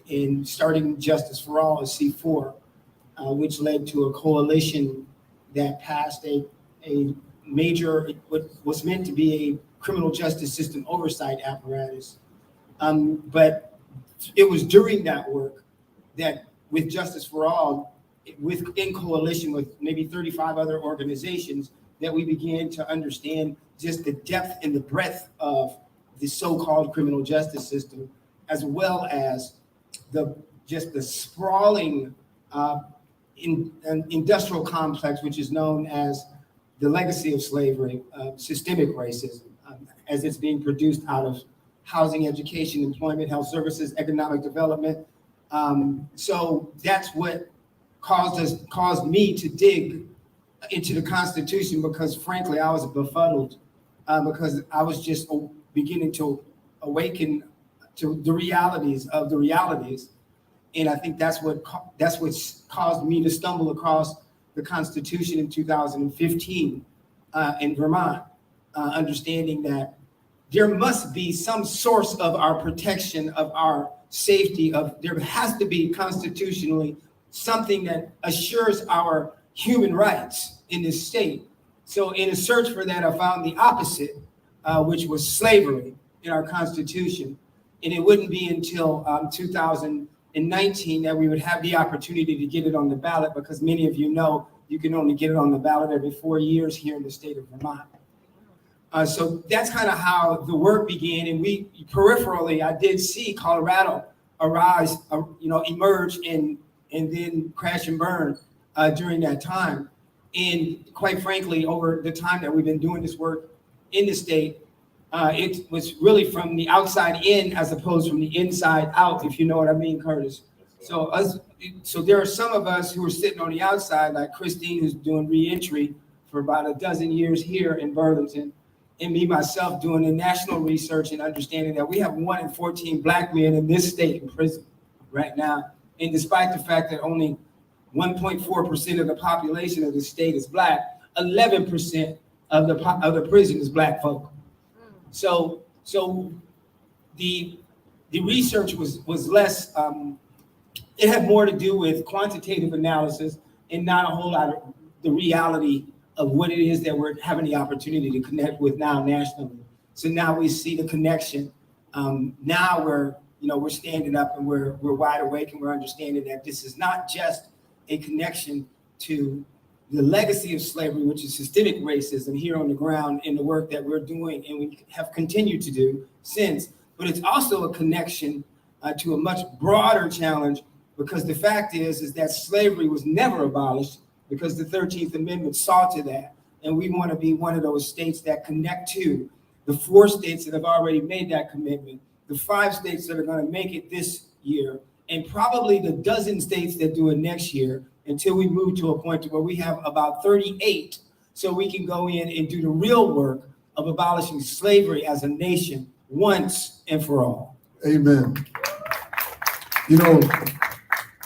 in starting Justice for All as C4. Which led to a coalition that passed a major, what was meant to be a criminal justice system oversight apparatus. But it was during that work that, with Justice for All, in coalition with maybe 35 other organizations, that we began to understand just the depth and the breadth of the so-called criminal justice system, as well as the sprawling industrial complex, which is known as the legacy of slavery, systemic racism, as it's being produced out of housing, education, employment, health services, economic development. So that's what caused me to dig into the Constitution, because frankly, I was befuddled because I was just beginning to awaken to the realities of the realities. And I think that's what's caused me to stumble across the Constitution in 2015 in Vermont, understanding that there must be some source of our protection, of our safety, there has to be constitutionally something that assures our human rights in this state. So in a search for that, I found the opposite, which was slavery in our Constitution. And it wouldn't be until 2019 that we would have the opportunity to get it on the ballot, because many of you know you can only get it on the ballot every 4 years here in the state of Vermont. So that's kind of how the work began. And we peripherally, I did see Colorado arise, emerge and then crash and burn during that time. And quite frankly, over the time that we've been doing this work in the state, it was really from the outside in as opposed from the inside out, if you know what I mean, Curtis. So there are some of us who are sitting on the outside, like Christine, who's doing reentry for about a dozen years here in Burlington, and me, myself, doing the national research and understanding that we have 1 in 14 Black men in this state in prison right now. And despite the fact that only 1.4% of the population of the state is Black, 11% of the prison is Black folk. So the research was less, it had more to do with quantitative analysis and not a whole lot of the reality of what it is that we're having the opportunity to connect with now nationally. So now we see the connection. Now we're standing up and we're wide awake, and we're understanding that this is not just a connection to the legacy of slavery, which is systemic racism here on the ground in the work that we're doing and we have continued to do since, but it's also a connection to a much broader challenge, because the fact is that slavery was never abolished, because the 13th Amendment saw to that. And we want to be one of those states that connect to the 4 states that have already made that commitment, the 5 states that are going to make it this year, and probably the dozen states that do it next year, until we move to a point where we have about 38, so we can go in and do the real work of abolishing slavery as a nation once and for all. Amen.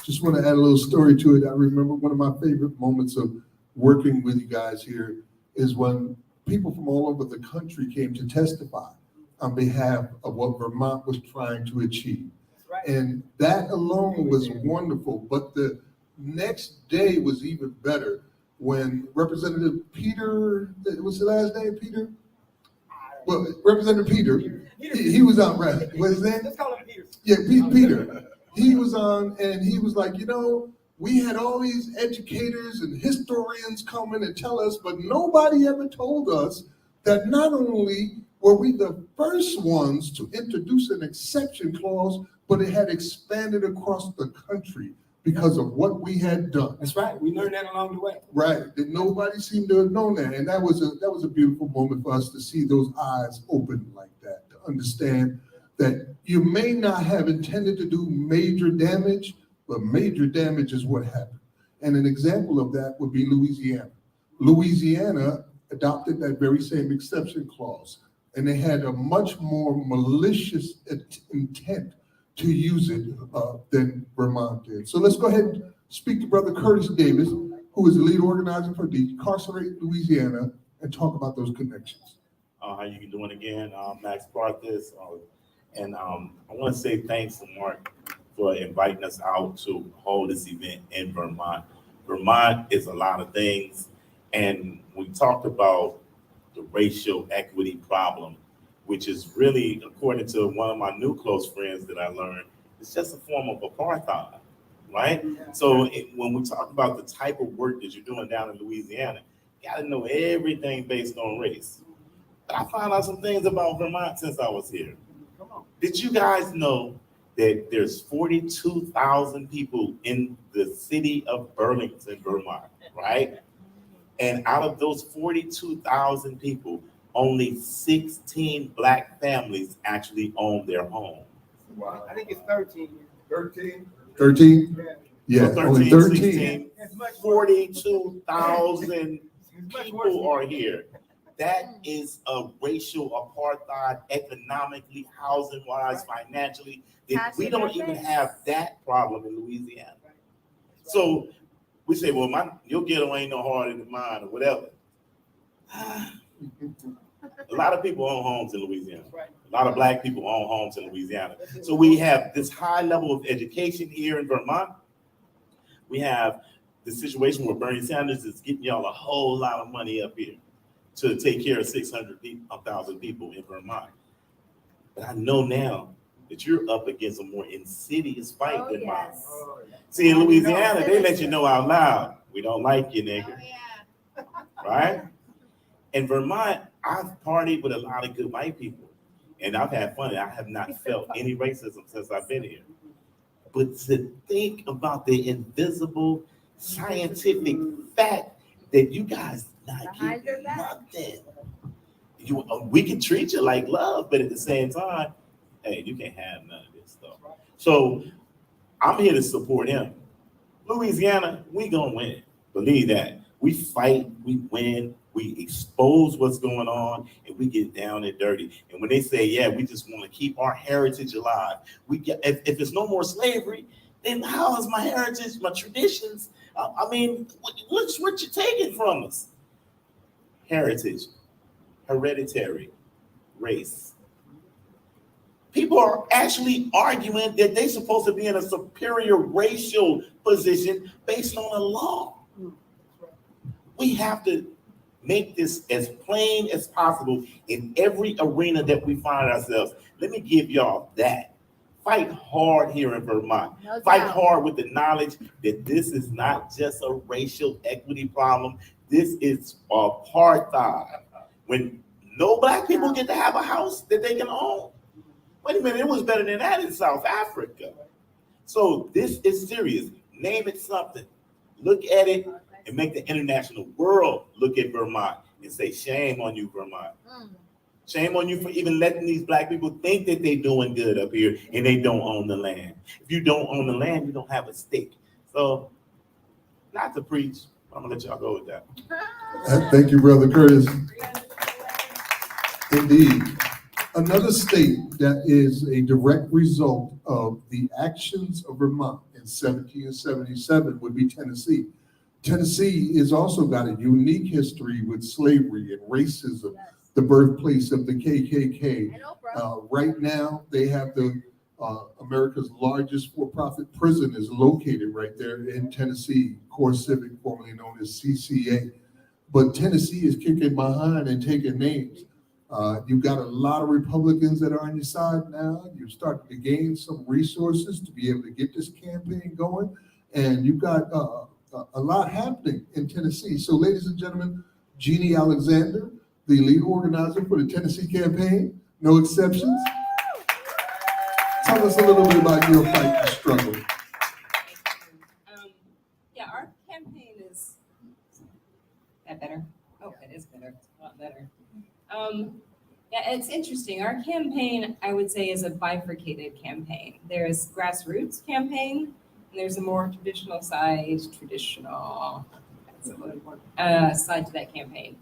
Just want to add a little story to it. I remember one of my favorite moments of working with you guys here is when people from all over the country came to testify on behalf of what Vermont was trying to achieve. Right. And that alone was wonderful. But the next day was even better when Representative Peter, what's the last name, Peter? Well, Representative Peter, he was on, right? What is his name? Let's call him Peter. Yeah, Peter. He was on, and he was like, we had all these educators and historians come in and tell us, but nobody ever told us that not only were we the first ones to introduce an exception clause, but it had expanded across the country because of what we had done. That's right. We learned that along the way. Right. That nobody seemed to have known that. And that was a beautiful moment for us to see those eyes open like that, to understand that you may not have intended to do major damage, but major damage is what happened. And an example of that would be Louisiana. Louisiana adopted that very same exception clause, and they had a much more malicious intent to use it than Vermont did. So let's go ahead and speak to Brother Curtis Davis, who is the lead organizer for Decarcerate Louisiana, and talk about those connections. How you doing again? Max Parthis. And I want to say thanks to Mark for inviting us out to hold this event in Vermont. Vermont is a lot of things. And we talked about the racial equity problem, which is really, according to one of my new close friends that I learned, it's just a form of apartheid, right? Yeah. So when we talk about the type of work that you're doing down in Louisiana, you got to know everything based on race. But I found out some things about Vermont since I was here. Did you guys know that there's 42,000 people in the city of Burlington, Vermont, right? And out of those 42,000 people, only 16 Black families actually own their home. Wow. I think it's 13. 13? 13? Yeah, So only 13, 13. 16, 42,000 people are here. That is a racial apartheid, economically, housing-wise, financially. That we don't even have that problem in Louisiana. So we say, well, your ghetto ain't no harder than mine or whatever. A lot of people own homes in Louisiana. A lot of Black people own homes in Louisiana. So we have this high level of education here in Vermont. We have the situation where Bernie Sanders is getting y'all a whole lot of money up here to take care of 600,000 people in Vermont. But I know now that you're up against a more insidious fight than mine. See, in Louisiana, they let you know out loud, we don't like you, nigga. Right? In Vermont, I've partied with a lot of good white people, and I've had fun. I have not felt any racism since I've been here. But to think about the invisible scientific fact that you guys not getting nothing. We can treat you like love, but at the same time, hey, you can't have none of this stuff. So I'm here to support him. Louisiana, we gonna win. Believe that. We fight, we win, we expose what's going on, and we get down and dirty. And when they say, yeah, we just want to keep our heritage alive, if it's no more slavery, then how is my heritage, my traditions? I mean, what you taking from us? Heritage, hereditary, race. People are actually arguing that they're supposed to be in a superior racial position based on a law. We have to make this as plain as possible in every arena that we find ourselves. Let me give y'all that. Fight hard here in Vermont. Fight hard with the knowledge that this is not just a racial equity problem. This is apartheid. When no Black people get to have a house that they can own. Wait a minute, it was better than that in South Africa. So this is serious. Name it something. Look at it and make the international world look at Vermont and say, shame on you, Vermont. Shame on you for even letting these Black people think that they're doing good up here and they don't own the land. If you don't own the land, you don't have a stake. So, not to preach, I'm gonna let y'all go with that. Thank you, Brother Curtis. Indeed. Another state that is a direct result of the actions of Vermont in 1777 would be Tennessee. Tennessee has also got a unique history with slavery and racism, the birthplace of the KKK. Right now, they have America's largest for-profit prison is located right there in Tennessee, Core Civic, formerly known as CCA. But Tennessee is kicking behind and taking names. You've got a lot of Republicans that are on your side now. You're starting to gain some resources to be able to get this campaign going. And you've got a lot happening in Tennessee. So ladies and gentlemen, Jeannie Alexander, the lead organizer for the Tennessee campaign, no exceptions. Tell us a little bit about your fight and struggle. Yeah, our campaign is that better. Oh, it is better. It's a lot better. Yeah, it's interesting. Our campaign, I would say, is a bifurcated campaign. There's grassroots campaign, and there's a more traditional side to that campaign.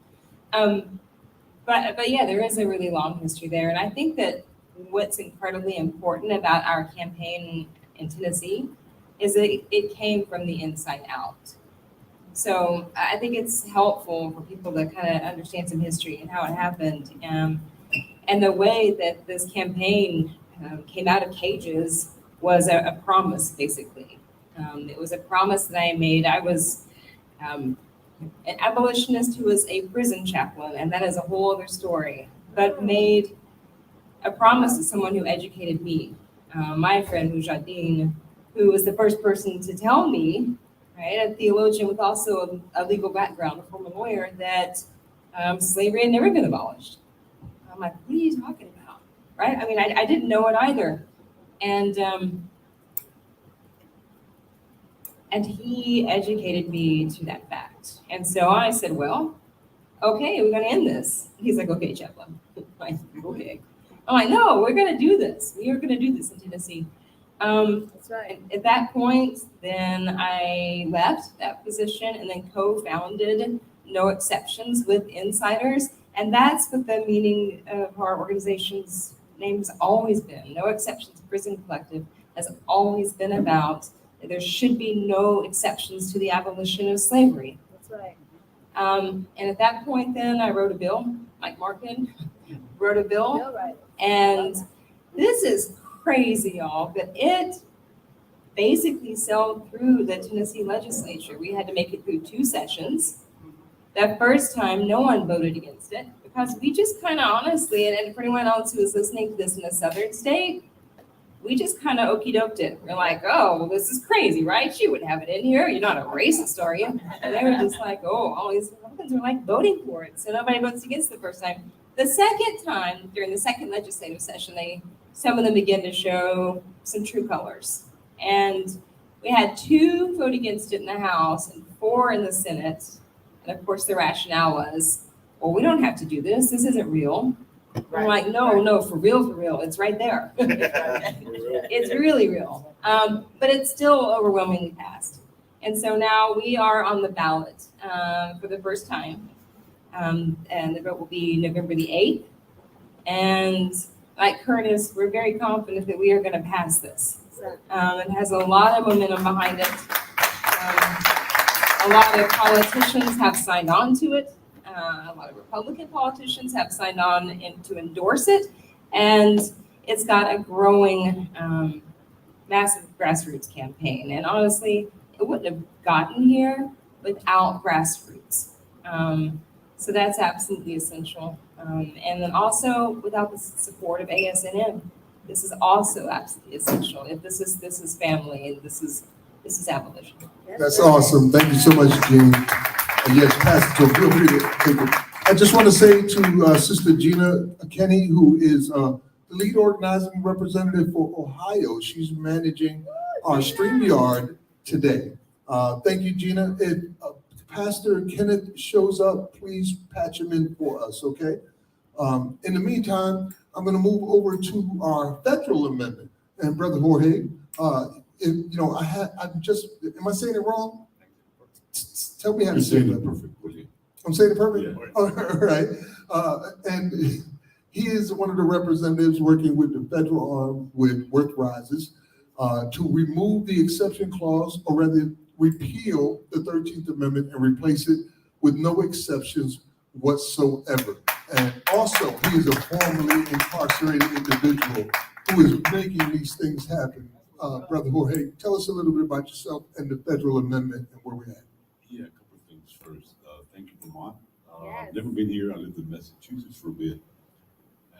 But yeah, there is a really long history there. And I think that what's incredibly important about our campaign in Tennessee is that it came from the inside out. So I think it's helpful for people to kind of understand some history and how it happened. And the way that this campaign came out of cages was a promise, basically. It was a promise that I made. I was an abolitionist who was a prison chaplain, and that is a whole other story, but made a promise to someone who educated me, my friend Mujahideen, who was the first person to tell me, right, a theologian with also a legal background, a former lawyer, that slavery had never been abolished. I'm like, what are you talking about, right? I mean, I didn't know it either. And And he educated me to that fact. And so I said, well, okay, we're gonna end this. He's like, okay, Chaplain. I'm like, okay. I'm like, no, we're gonna do this. We are gonna do this in Tennessee. That's right. At that point, then I left that position and then co-founded No Exceptions with Insiders. And that's what the meaning of our organization's name has always been. No Exceptions Prison Collective has always been about there should be no exceptions to the abolition of slavery. That's right. And at that point, then I wrote a bill. Mike Markin wrote a bill, Feel right. and this is crazy, y'all. But it basically sailed through the Tennessee legislature. We had to make it through 2 sessions. That first time, no one voted against it because we just kind of honestly, and for anyone else who is listening to this in a southern state, we just kind of okey doked it. We're like, oh, well, this is crazy, right? You would have it in here. You're not a racist, are you? And they were just like, oh, all these Republicans are like voting for it. So nobody votes against the first time. The second time, during the second legislative session, some of them began to show some true colors. And we had 2 vote against it in the House and 4 in the Senate. And of course, the rationale was, well, we don't have to do this. This isn't real. I'm like, no, for real, it's right there. It's really real. But it's still overwhelmingly passed. And so now we are on the ballot for the first time. And the vote will be November the 8th. And like Curtis, we're very confident that we are going to pass this. It has a lot of momentum behind it. A lot of politicians have signed on to it. A lot of Republican politicians have signed on to endorse it, and it's got a growing, massive grassroots campaign. And honestly, it wouldn't have gotten here without grassroots. So that's absolutely essential. And then also without the support of ASNN, this is also absolutely essential. If this is family, and this is abolition. That's awesome. Thank you so much, Jeannie. And yes, Pastor, feel free to take it. I just want to say to Sister Gina Kenny, who is the lead organizing representative for Ohio. She's managing our StreamYard today. Thank you, Gina. If Pastor Kenneth shows up, please patch him in for us, okay? In the meantime, I'm going to move over to our federal amendment. And Brother Jorge, am I saying it wrong? Tell me how to say it. Perfect. I'm saying it perfect? Yeah. All right. And he is one of the representatives working with the federal arm with Worth Rises to remove the exception clause, or rather repeal the 13th Amendment and replace it with no exceptions whatsoever. And also, he is a formerly incarcerated individual who is making these things happen. Brother Jorge, tell us a little bit about yourself and the federal amendment and where we're at. Yeah, a couple of things first. Thank you, Vermont. Yes. I've never been here. I lived in Massachusetts for a bit.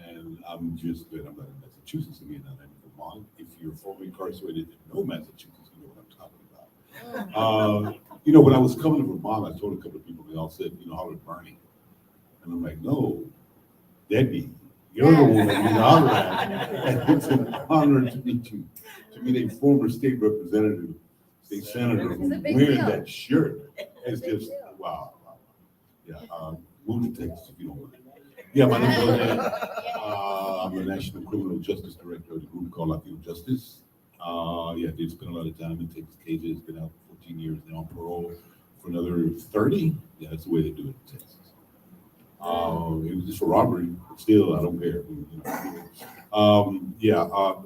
And I'm just glad I'm not in Massachusetts again. I'm in Vermont. If you're formerly incarcerated and know Massachusetts, you know what I'm talking about. When I was coming to Vermont, I told a couple of people, they all said, holler at Bernie. And I'm like, no, Debbie, you're the one that we holler at. And it's an honor to meet you, to meet a former state representative, state senator who's wearing that shirt. It's just, wow. Yeah, move to Texas if you don't mind. Yeah, my name is Jose. I'm the National Criminal Justice Director of the group called Latino Justice. Did spend a lot of time in Texas cages. Been out 14 years now on parole for another 30. Yeah, that's the way they do it in Texas. It was just for robbery, but still, I don't care.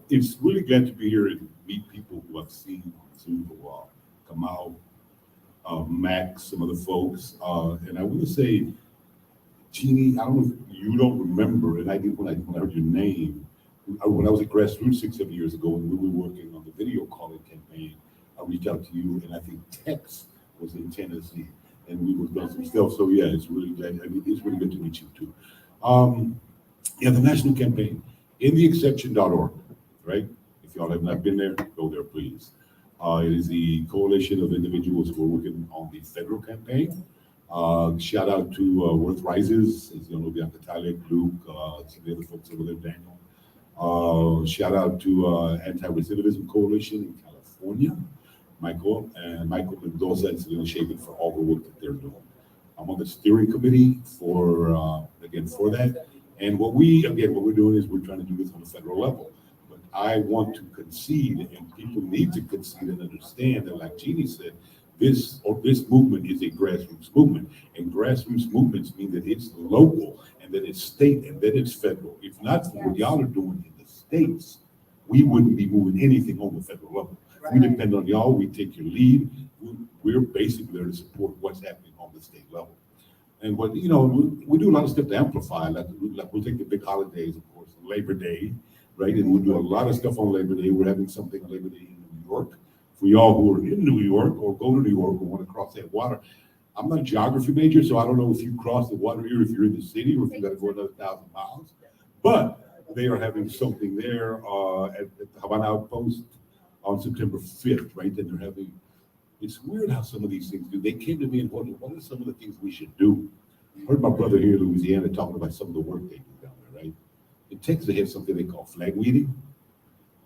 It's really glad to be here and meet people who I've seen on Zoom for a while. Kamau, Max, some other folks, and I want to say, Jeannie, I don't know if you don't remember, and I did when I heard your name. When I was at Grassroots 6-7 years ago, and we were working on the video calling campaign, I reached out to you, and I think Tex was in Tennessee, and we were doing some stuff. So yeah, it's really glad. It's really good to meet you too. The national campaign, intheexception.org, right? If y'all have not been there, go there, please. It is the coalition of individuals who are working on the federal campaign. Shout out to Worth Rises, as you know, Bianca Tyler, Luke, some of the other folks over there, Daniel. Shout out to Anti-Recidivism Coalition in California. Michael Mendoza and Selena Shaven for all the work that they're doing. I'm on the steering committee for that. And what we're doing is we're trying to do this on a federal level. But I want to concede, and people need to concede and understand that, like Jeannie said, this movement is a grassroots movement. And grassroots movements mean that it's local, and that it's state, and that it's federal. If not for what y'all are doing in the states, we wouldn't be moving anything on the federal level. We depend on y'all. We take your lead. We're basically there to support what's happening on the state level. And we do a lot of stuff to amplify. Like we'll take the big holidays, of course, Labor Day, right? And we'll do a lot of stuff on Labor Day. We're having something on Labor Day in New York. For y'all who are in New York or go to New York or want to cross that water, I'm not a geography major, so I don't know if you cross the water here, if you're in the city, or if you got to go another 1,000 miles. But they are having something there at the Havana Outpost on September 5th, right? And they're having, it's weird how some of these things do. They came to me and told me, what are some of the things we should do? I heard my brother here in Louisiana talking about some of the work they do down there, right? In Texas, they have something they call flag weeding.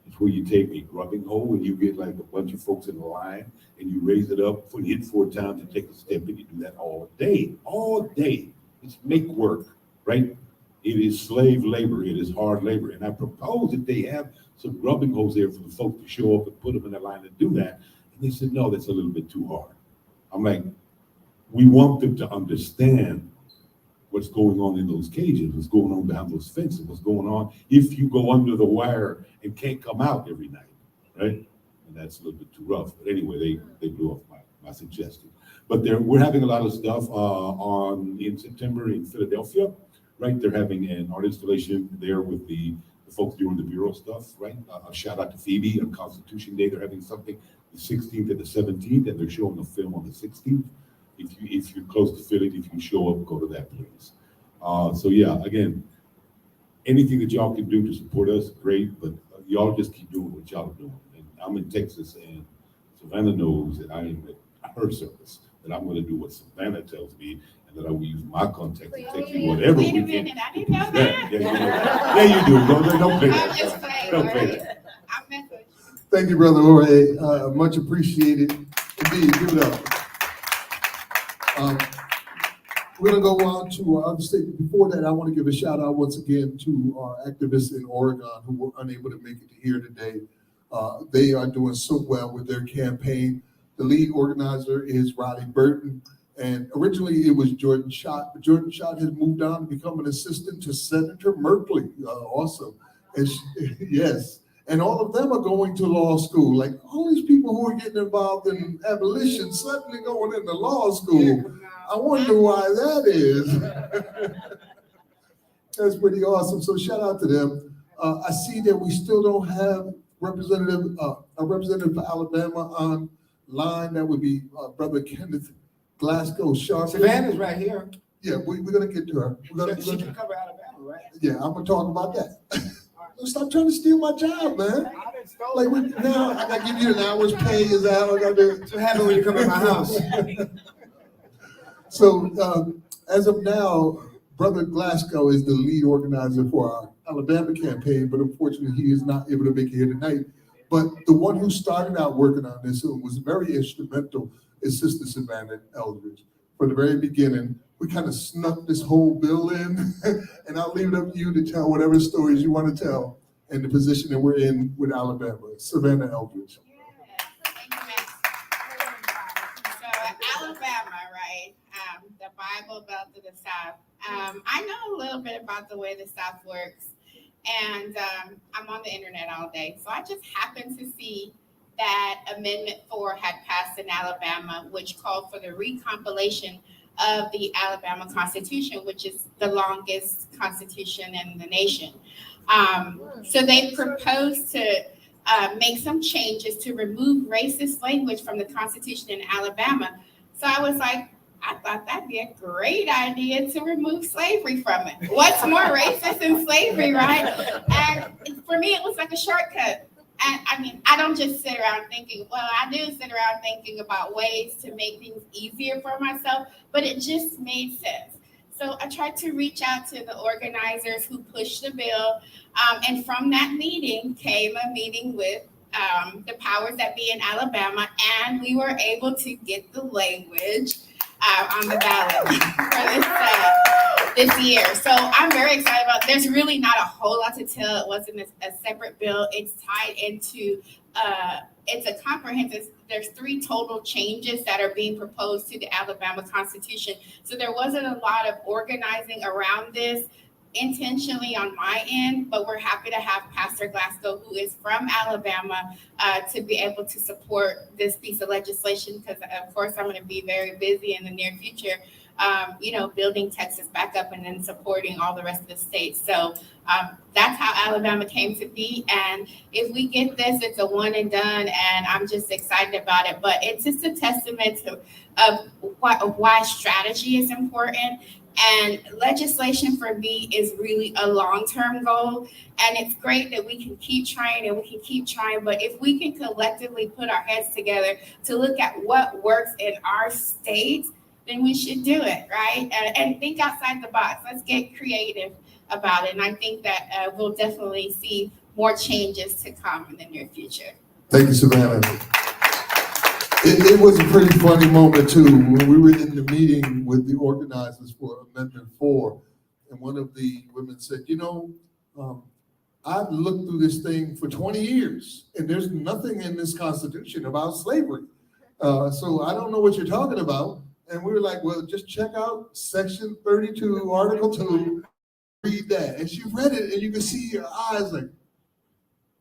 It's where you take a grubbing hole and you get like a bunch of folks in a line and you raise it up, you hit 4 times and take a step, and you do that all day. It's make work, right? It is slave labor. It is hard labor. And I propose that they have some grubbing holes there for the folks to show up and put them in a line to do that. And they said, no, that's a little bit too hard. I'm like, we want them to understand what's going on in those cages, what's going on behind those fences, what's going on if you go under the wire and can't come out every night, right? And that's a little bit too rough. But anyway, they blew off my suggestion. But we're having a lot of stuff in September in Philadelphia, right? They're having an art installation there with the folks doing the Bureau stuff, right? A shout out to Phoebe on Constitution Day. They're having something the 16th and the 17th, and they're showing a film on the 16th. If you're close to Philly, if you show up, go to that place. So yeah, again, anything that y'all can do to support us, great, but y'all just keep doing what y'all are doing. And I'm in Texas, and Savannah knows that I am at her service, that I'm gonna do what Savannah tells me, and that I will use my contact to take you whatever we can. Wait a minute, I didn't know that. Yeah, you do. Don't pay I'm just that. playing, Don't pay right? that. I'm messing with you. Thank you, Brother Jorge. Much appreciated. Indeed, give it up. We're gonna go on to our other statement. Before that, I want to give a shout out once again to our activists in Oregon who were unable to make it here today. They are doing so well with their campaign. The lead organizer is Riley Burton, and originally it was Jordan Schott, but Jordan Schott has moved on to become an assistant to Senator Merkley. Awesome. And yes. And all of them are going to law school. Like all these people who are getting involved in abolition suddenly going into law school. I wonder why that is. That's pretty awesome. So shout out to them. I see that we still don't have a representative for Alabama online. That would be Brother Kenneth Glasgow Sharp. Savannah's right here. Yeah, we're gonna get to her. She can cover Alabama, right? Yeah, I'm gonna talk about that. Stop trying to steal my job, man. Like now, I gotta give you an hour's pay. Is that what I gotta do? So happen when you come in my house. So as of now, Brother Glasgow is the lead organizer for our Alabama campaign, but unfortunately he is not able to make it here tonight. But the one who started out working on this and was very instrumental is Sister Savannah Eldridge. From the very beginning, we kind of snuck this whole bill in, and I'll leave it up to you to tell whatever stories you want to tell in the position that we're in with Alabama. Savannah Eldridge. Thank you, Max. So Alabama, right? The Bible Belt of the South. I know a little bit about the way the South works, and I'm on the internet all day. So I just happened to see that Amendment 4 had passed in Alabama, which called for the recompilation of the Alabama Constitution, which is the longest constitution in the nation. So they proposed to make some changes to remove racist language from the Constitution in Alabama. So I was like, I thought that'd be a great idea to remove slavery from it. What's more racist than slavery, right? And for me, it was like a shortcut. And I mean, I don't just sit around thinking, well, I do sit around thinking about ways to make things easier for myself, but it just made sense. So I tried to reach out to the organizers who pushed the bill. And from that meeting came a meeting with the powers that be in Alabama, and we were able to get the language on the ballot for this year. So I'm very excited about it. There's really not a whole lot to tell. It wasn't a separate bill. It's tied into, it's a comprehensive, there's 3 total changes that are being proposed to the Alabama Constitution. So there wasn't a lot of organizing around this intentionally on my end, but we're happy to have Pastor Glasgow, who is from Alabama, to be able to support this piece of legislation, because of course I'm going to be very busy in the near future, building Texas back up and then supporting all the rest of the states. So that's how Alabama came to be. And if we get this, it's a one and done, and I'm just excited about it. But it's just a testament to why strategy is important. And legislation for me is really a long-term goal. And it's great that we can keep trying and we can keep trying. But if we can collectively put our heads together to look at what works in our state, then we should do it, right? And think outside the box. Let's get creative about it. And I think that we'll definitely see more changes to come in the near future. Thank you, Savannah. It was a pretty funny moment too, when we were in the meeting with the organizers for Amendment 4, and one of the women said, I've looked through this thing for 20 years, and there's nothing in this Constitution about slavery. So I don't know what you're talking about. And we were like, well, just check out Section 32, Article 2, read that. And she read it, and you could see her eyes like,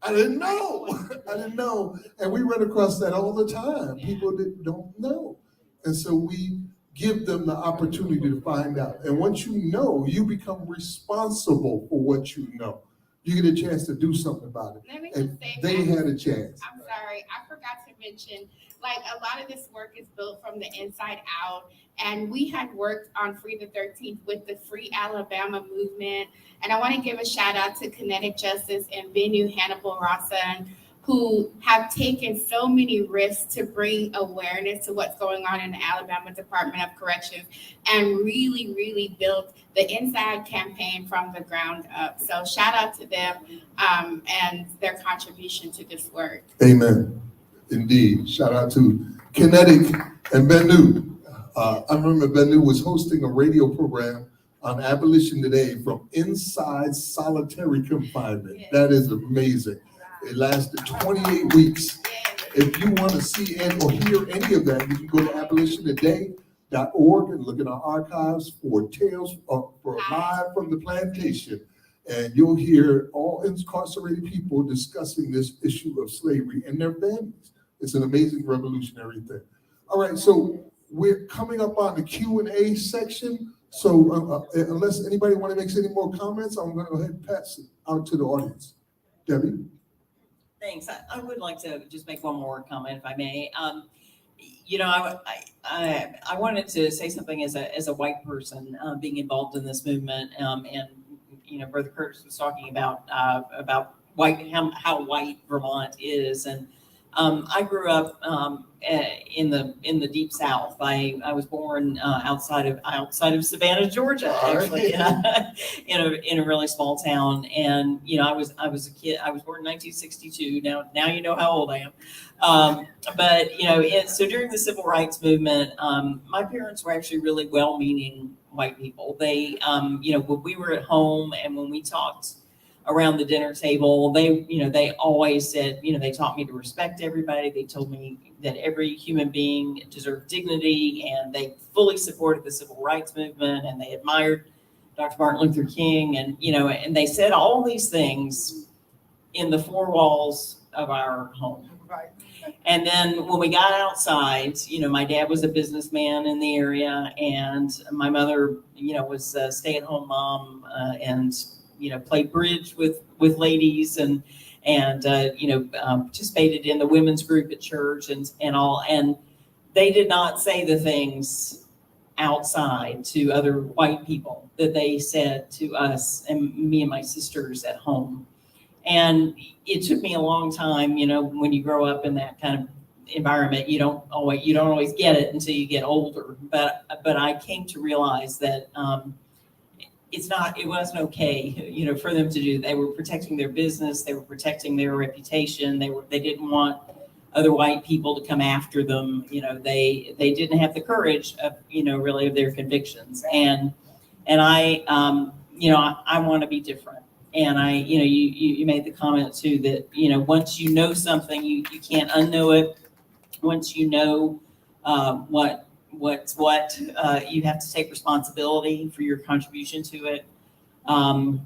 I didn't know. I didn't know. And we run across that all the time. People that don't know. And so we give them the opportunity to find out. And once you know, you become responsible for what you know. You get a chance to do something about it. Let me And just say, they had a chance. I'm sorry, I forgot to mention, like, a lot of this work is built from the inside out. And we had worked on Free the 13th with the Free Alabama movement. And I want to give a shout out to Kinetic Justice and Bennu Hannibal Rossan, who have taken so many risks to bring awareness to what's going on in the Alabama Department of Corrections, and really, really built the inside campaign from the ground up. So shout out to them and their contribution to this work. Amen. Indeed. Shout out to Kinetic and Bennu. I remember Bennu was hosting a radio program on Abolition Today from inside solitary confinement. That is amazing. It lasted 28 weeks. If you want to see or hear any of that, you can go to abolitiontoday.org and look in our archives for tales for Live from the Plantation. And you'll hear all incarcerated people discussing this issue of slavery and their families. It's an amazing revolutionary thing. All right, so we're coming up on the Q&A section. So unless anybody want to make any more comments, I'm going to go ahead and pass it out to the audience. Debbie? Thanks. I would like to just make one more comment, if I may. I wanted to say something as a white person being involved in this movement, and Brother Curtis was talking about how white Vermont is, and I grew up in the deep South. I was born outside of Savannah, Georgia, actually, in a really small town. And I was a kid. I was born in 1962. Now you know how old I am. So during the civil rights movement, my parents were actually really well-meaning white people. They, when we were at home and when we talked around the dinner table, they always said, they taught me to respect everybody. They told me that every human being deserved dignity, and they fully supported the civil rights movement, and they admired Dr. Martin Luther King, and they said all these things in the four walls of our home. Right. And then when we got outside, my dad was a businessman in the area, and my mother, was a stay-at-home mom, and played bridge with ladies and participated in the women's group at church and all. And they did not say the things outside to other white people that they said to us and me and my sisters at home. And it took me a long time, when you grow up in that kind of environment, you don't always get it until you get older. But I came to realize that it wasn't okay, for them to do. They were protecting their business, they were protecting their reputation, they didn't want other white people to come after them. They didn't have the courage of, really of their convictions. And I, I want to be different. And you made the comment too that, once you know something, you can't unknow it. Once you know what's what, you have to take responsibility for your contribution to it. And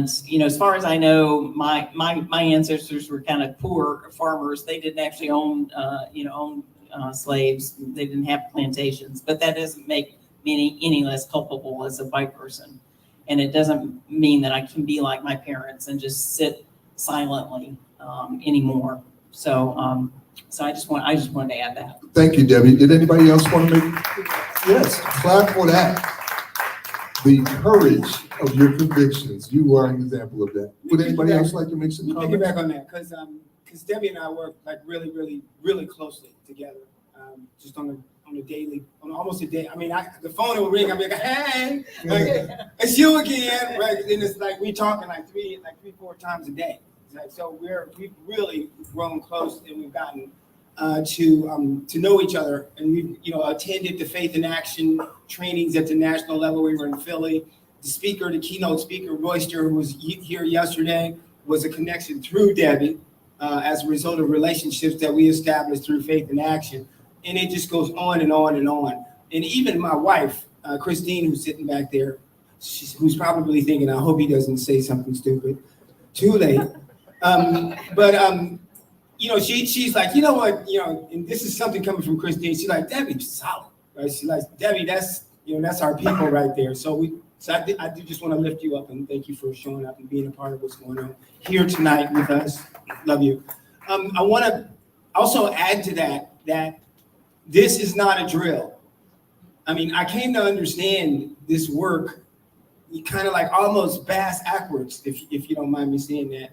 as far as I know, my ancestors were kind of poor farmers. They didn't actually own slaves. They didn't have plantations, but that doesn't make me any less culpable as a white person. And it doesn't mean that I can be like my parents and just sit silently anymore. So I just wanted to add that. Thank you, Debbie. Did anybody else want to make? Yes, clap for that. The courage of your convictions. You are an example of that. Would anybody else like to make some Let me comments? piggyback on that, because Debbie and I work like really, really, really closely together, just on a daily, on almost a day. I mean, the phone will ring. I'm like, hey, it's you again, right? And it's like we talking like three, 4 times a day. So we've really grown close, and we've gotten to know each other, and we've attended the Faith in Action trainings at the national level. We were in Philly. The keynote speaker, Royster, who was here yesterday, was a connection through Debbie as a result of relationships that we established through Faith in Action. And it just goes on and on and on. And even my wife, Christine, who's sitting back there, who's probably thinking, I hope he doesn't say something stupid. Too late. She's like, you know what, and this is something coming from Christine. She's like, Debbie's solid, right? She's like, Debbie, that's our people right there. So I do just want to lift you up and thank you for showing up and being a part of what's going on here tonight with us. Love you. I want to also add to that this is not a drill. I mean, I came to understand this work kind of like almost bass backwards, if you don't mind me saying that,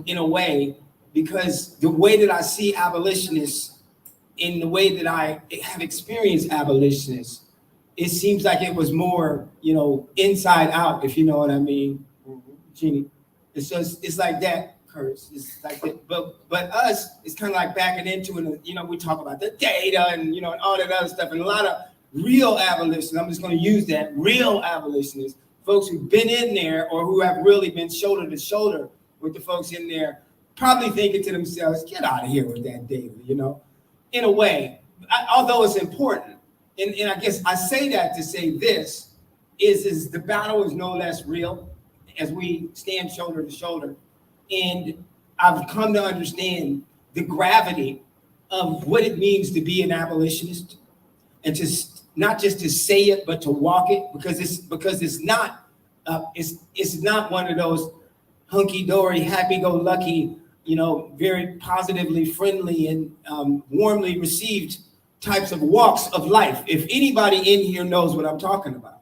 in a way, because the way that I see abolitionists, in the way that I have experienced abolitionists, it seems like it was more, inside out, if you know what I mean, Jeannie. It's like that, Curtis. It's like that. But us, it's kind of like backing into it. We talk about the data and and all that other stuff, and a lot of real abolitionists. I'm just going to use that, real abolitionists, folks who've been in there or who have really been shoulder to shoulder with the folks in there, probably thinking to themselves, get out of here with that data, in a way, although it's important. And I guess I say that to say this is the battle is no less real as we stand shoulder to shoulder. And I've come to understand the gravity of what it means to be an abolitionist, and to not just to say it, but to walk it, because it's not one of those hunky-dory, happy-go-lucky, very positively friendly and warmly received types of walks of life. If anybody in here knows what I'm talking about,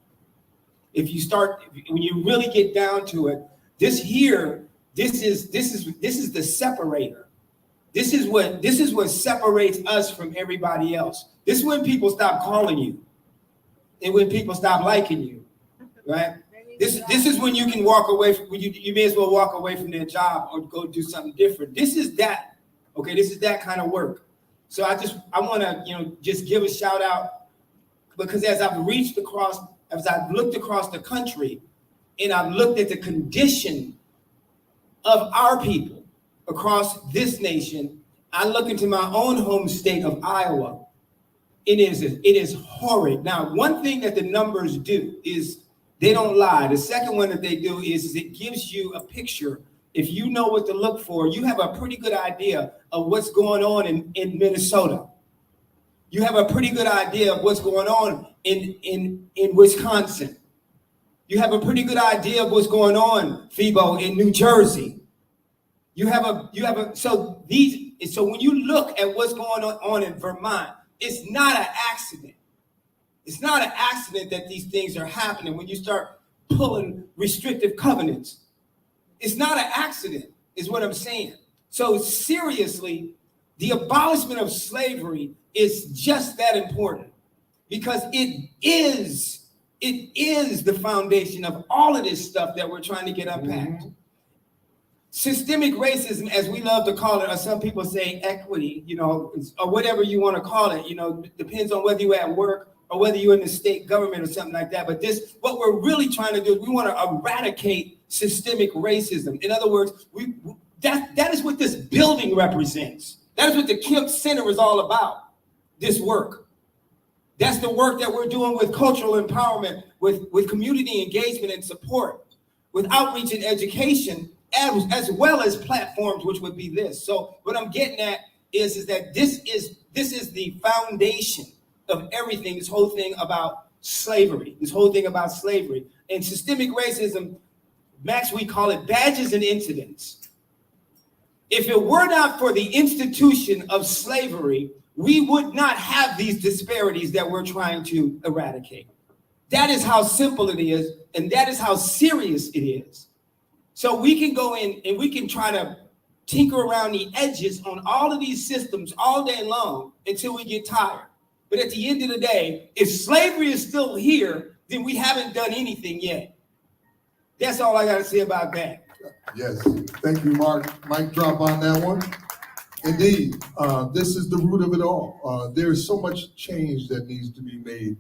when you really get down to it, this is the separator. This is what separates us from everybody else. This is when people stop calling you, and when people stop liking you, right? This is when you can walk away from, you may as well walk away from their job or go do something different. This is that, okay? This is that kind of work. So I want to, just give a shout out, because as I've looked across the country, and I've looked at the condition of our people across this nation, I look into my own home state of Iowa. It is horrid. Now, one thing that the numbers do is they don't lie. The second one that they do is it gives you a picture. If you know what to look for, you have a pretty good idea of what's going on in Minnesota. You have a pretty good idea of what's going on in Wisconsin. You have a pretty good idea of what's going on, Phoebo, in New Jersey. So when you look at what's going on in Vermont, it's not an accident. It's not an accident that these things are happening when you start pulling restrictive covenants. It's not an accident, is what I'm saying. So seriously, the abolishment of slavery is just that important, because it is It is the foundation of all of this stuff that we're trying to get unpacked. Systemic racism, as we love to call it, or some people say equity, or whatever you want to call it, depends on whether you're at work or whether you're in the state government or something like that. But what we're really trying to do is we want to eradicate systemic racism. In other words, that is what this building represents. That is what the Kemp Center is all about, this work. That's the work that we're doing with cultural empowerment, with community engagement and support, with outreach and education, as well as platforms, which would be this. So what I'm getting at is that this is the foundation of everything, this whole thing about slavery, And systemic racism, Max, we call it badges and incidents. If it were not for the institution of slavery, we would not have these disparities that we're trying to eradicate. That is how simple it is, and that is how serious it is. So we can go in and we can try to tinker around the edges on all of these systems all day long until we get tired. But at the end of the day, if slavery is still here, then we haven't done anything yet. That's all I got to say about that. Yes, thank you, Mark. Mic drop on that one. Indeed, this is the root of it all. There's so much change that needs to be made,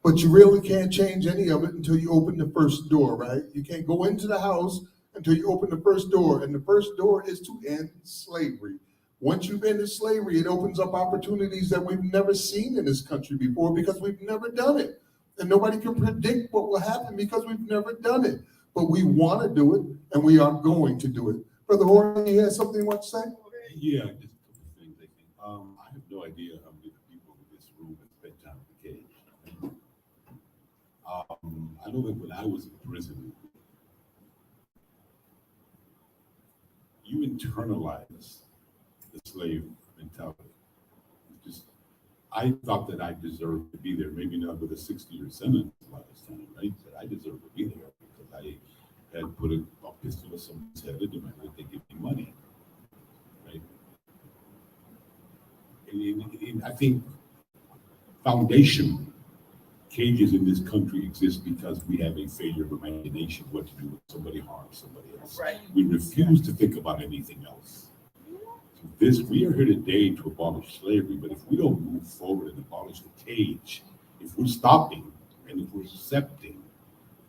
but you really can't change any of it until you open the first door, right? You can't go into the house until you open the first door, and the first door is to end slavery. Once you've ended slavery, it opens up opportunities that we've never seen in this country before because we've never done it. And nobody can predict what will happen because we've never done it. But we want to do it, and we are going to do it. Brother Horton, you had something you want to say? Yeah, just a couple of things, I think. I have no idea how many people in this room have spent time in the cage. I know that when I was in prison, you internalize the slave mentality. I thought that I deserved to be there, maybe not with a 60-year sentence last time, right? But I deserved to be there because I had put a pistol to someone's head and demanded they give me money, right? And I think foundation cages in this country exist because we have a failure of imagination what to do when somebody harms somebody else. Right. We refuse to think about anything else. We are here today to abolish slavery, but if we don't move forward and abolish the cage, if we're stopping and if we're accepting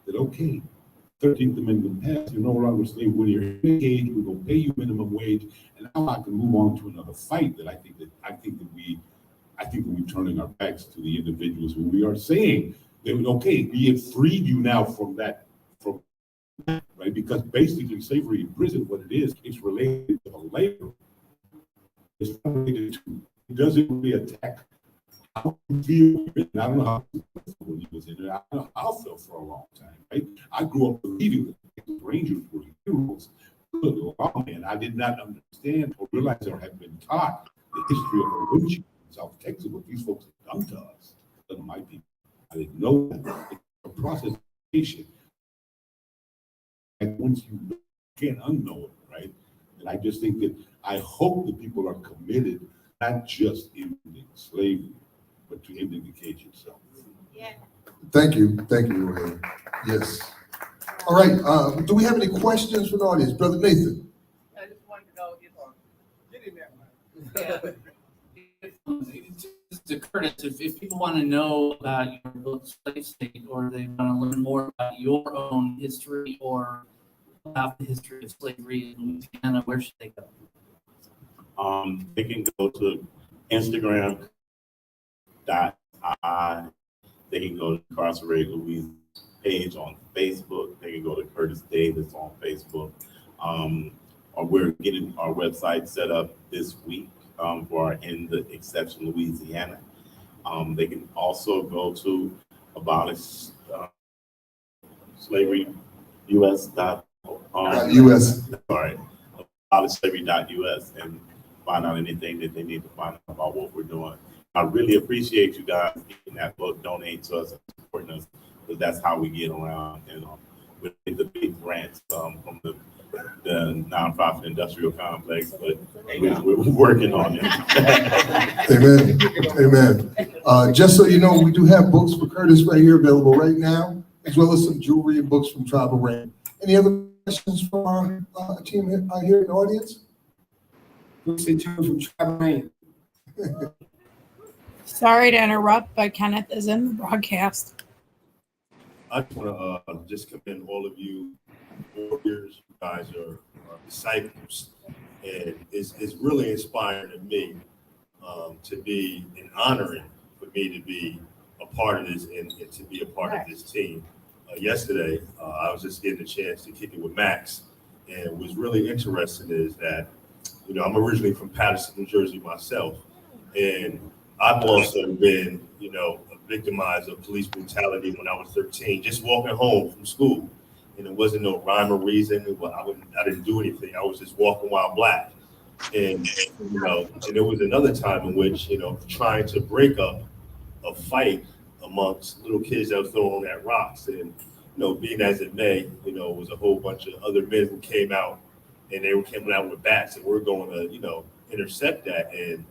that, okay, 13th Amendment passed, you're no longer a slave. When you're in the cage, we're going to pay you minimum wage, and now I can move on to another fight. That I think that we're turning our backs to the individuals who we are saying that, okay, we have freed you now from that, right? Because basically slavery in prison, what it is, it's related to the labor. It's related to, it doesn't really attack how you feel. I don't know how when he was in there. I don't know how I felt for a long time, right? I grew up believing that the Rangers were heroes. And I did not understand or realize or have been taught the history of lynching in South Texas, what these folks have done to us, to my people. I didn't know that. It's a process of education. And once you know, you can't unknow it, right? And I just think that I hope that people are committed, not just ending slavery, but to ending the cage itself. Yeah. Thank you, Ray. Yes. All right, do we have any questions from the audience? Brother Nathan? I just wanted to know Just to Curtis, if people want to know about your book, Slave State, or they want to learn more about your own history or about the history of slavery in Louisiana, where should they go? They can go to Instagram. They can go to Incarcerated Louisiana page on Facebook. They can go to Curtis Davis on Facebook. Or we're getting our website set up this week for our In the Exception Louisiana. They can also go to abolish slavery US. US. Sorry, abolishslavery.us and find out anything that they need to find out about what we're doing. I really appreciate you guys getting that book, donate to us, and supporting us, because that's how we get around. And with the big grants from the nonprofit industrial complex, but we're working on it. Amen. Just so you know, we do have books for Curtis right here available right now, as well as some jewelry and books from Tribal Rain. Any other questions from our team here in the audience? Books and tools from Tribal Rain. Sorry to interrupt, but Kenneth is in the broadcast. I just want to just commend all of you warriors. You guys are disciples, and it's really inspiring to me to be and honoring for me to be a part of this and to be a part of this team. Yesterday, I was just getting a chance to kick it with Max, and was really interested is that, you know, I'm originally from Paterson, New Jersey myself, and I've also been, you know, victimized of police brutality when I was 13, just walking home from school. And it wasn't no rhyme or reason. I didn't do anything. I was just walking while black. And, you know, and there was another time in which, you know, trying to break up a fight amongst little kids that was throwing at rocks. And, you know, being as it may, you know, it was a whole bunch of other men who came out, and they were coming out with bats, and we're going to, you know, intercept that. And